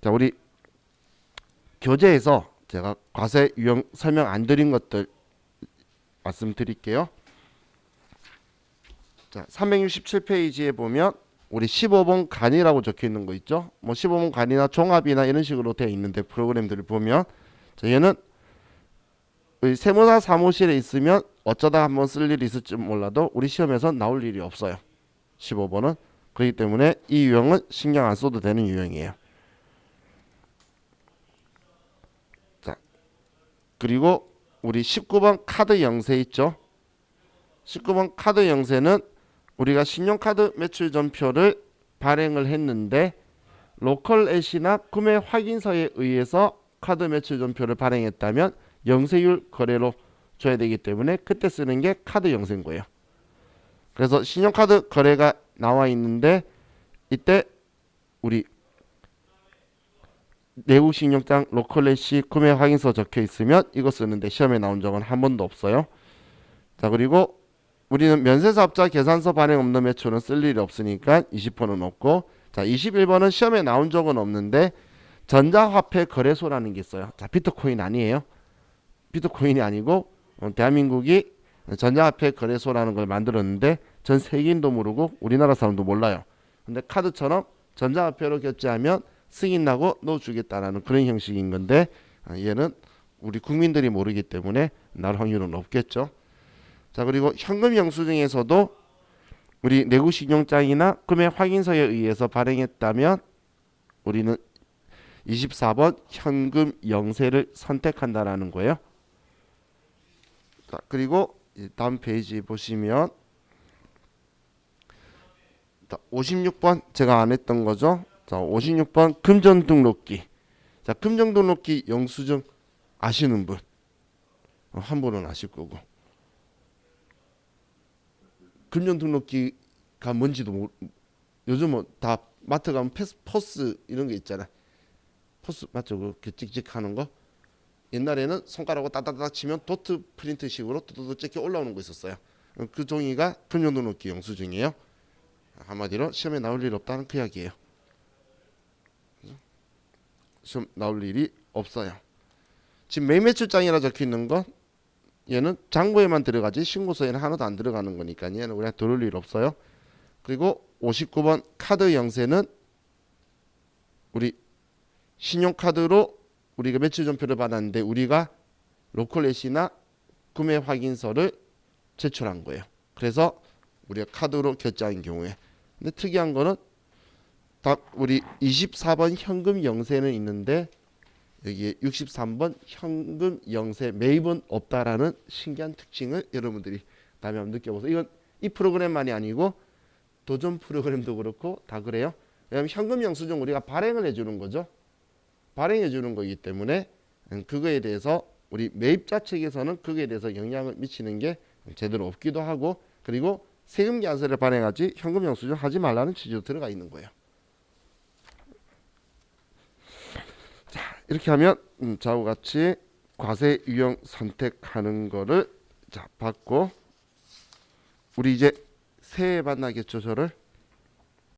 자 우리 교재에서 제가 과세 유형 설명 안 드린 것들 말씀드릴게요. 자, 367페이지에 보면 우리 15번 간이라고 적혀 있는 거 있죠? 뭐 15번 간이나 종합이나 이런 식으로 되어 있는데 프로그램들을 보면 자, 얘는 우리 세무사 사무실에 있으면 어쩌다 한번 쓸 일이 있을지 몰라도 우리 시험에서 나올 일이 없어요. 15번은 그렇기 때문에 이 유형은 신경 안 써도 되는 유형이에요. 자, 그리고 우리 19번 카드 영세 있죠? 19번 카드 영세는 우리가 신용카드 매출 전표를 발행을 했는데 로컬 엣이나 구매 확인서에 의해서 카드 매출 전표를 발행했다면 영세율 거래로 줘야 되기 때문에 그때 쓰는 게 카드 영세인 거예요. 그래서 신용카드 거래가 나와 있는데 이때 우리 내국 신용장 로컬 엣이 구매 확인서 적혀 있으면 이거 쓰는데 시험에 나온 적은 한 번도 없어요. 자, 그리고 우리는 면세사업자 계산서 발행 없는 매출은 쓸 일이 없으니까 20%는 없고, 자 21번은 시험에 나온 적은 없는데 전자화폐 거래소라는 게 있어요. 자, 비트코인 아니에요. 비트코인이 아니고 대한민국이 전자화폐 거래소라는 걸 만들었는데 전 세계인도 모르고 우리나라 사람도 몰라요. 근데 카드처럼 전자화폐로 결제하면 승인 나고 넣어주겠다라는 그런 형식인 건데 얘는 우리 국민들이 모르기 때문에 날 확률은 없겠죠. 자, 그리고 현금 영수증에서도 우리 내국 신용장이나 구매 확인서에 의해서 발행했다면 우리는 24번 현금 영세를 선택한다라는 거예요. 자, 그리고 다음 페이지 보시면 56번 제가 안 했던 거죠. 자, 56번 금전 등록기. 자, 금전 등록기 영수증 아시는 분? 한 분은 아실 거고. 금전 등록기가 뭔지도 요즘은 다 마트 가면 포스 이런 게 있잖아. 포스 맞죠? 그렇게 찍찍하는 거. 옛날에는 손가락으로 따다닥 치면 도트 프린트식으로 뚜뚜뚜 찍혀 올라오는 거 있었어요. 그 종이가 금전 등록기 영수증이에요. 한마디로 시험에 나올 일 없다는 그 이야기예요. 시험 나올 일이 없어요. 지금 매매출장이라 적혀 있는 건 얘는 장부에만 들어가지 신고서에는 하나도 안 들어가는 거니까 얘는 우리가 들을 일 없어요. 그리고 59번 카드 영세는 우리 신용카드로 우리가 매출 전표를 받았는데 우리가 로컬 엣이나 구매 확인서를 제출한 거예요. 그래서 우리가 카드로 결제한 경우에. 근데 특이한 거는 다 우리 24번 현금 영세는 있는데 여기에 63번 현금 영세 매입은 없다라는 신기한 특징을 여러분들이 다음에 한번 느껴보세요. 이건 이 프로그램만이 아니고 도전 프로그램도 그렇고 다 그래요. 왜냐하면 현금 영수증 우리가 발행을 해주는 거죠. 발행해 주는 거기 때문에 그거에 대해서 우리 매입자 측에서는 그거에 대해서 영향을 미치는 게 제대로 없기도 하고, 그리고 세금 계산서를 발행하지 현금 영수증 하지 말라는 취지로 들어가 있는 거예요. 자, 이렇게 하면 좌우 같이 과세 유형 선택하는 거를 자 봤고, 우리 이제 새해 만나겠죠 저를.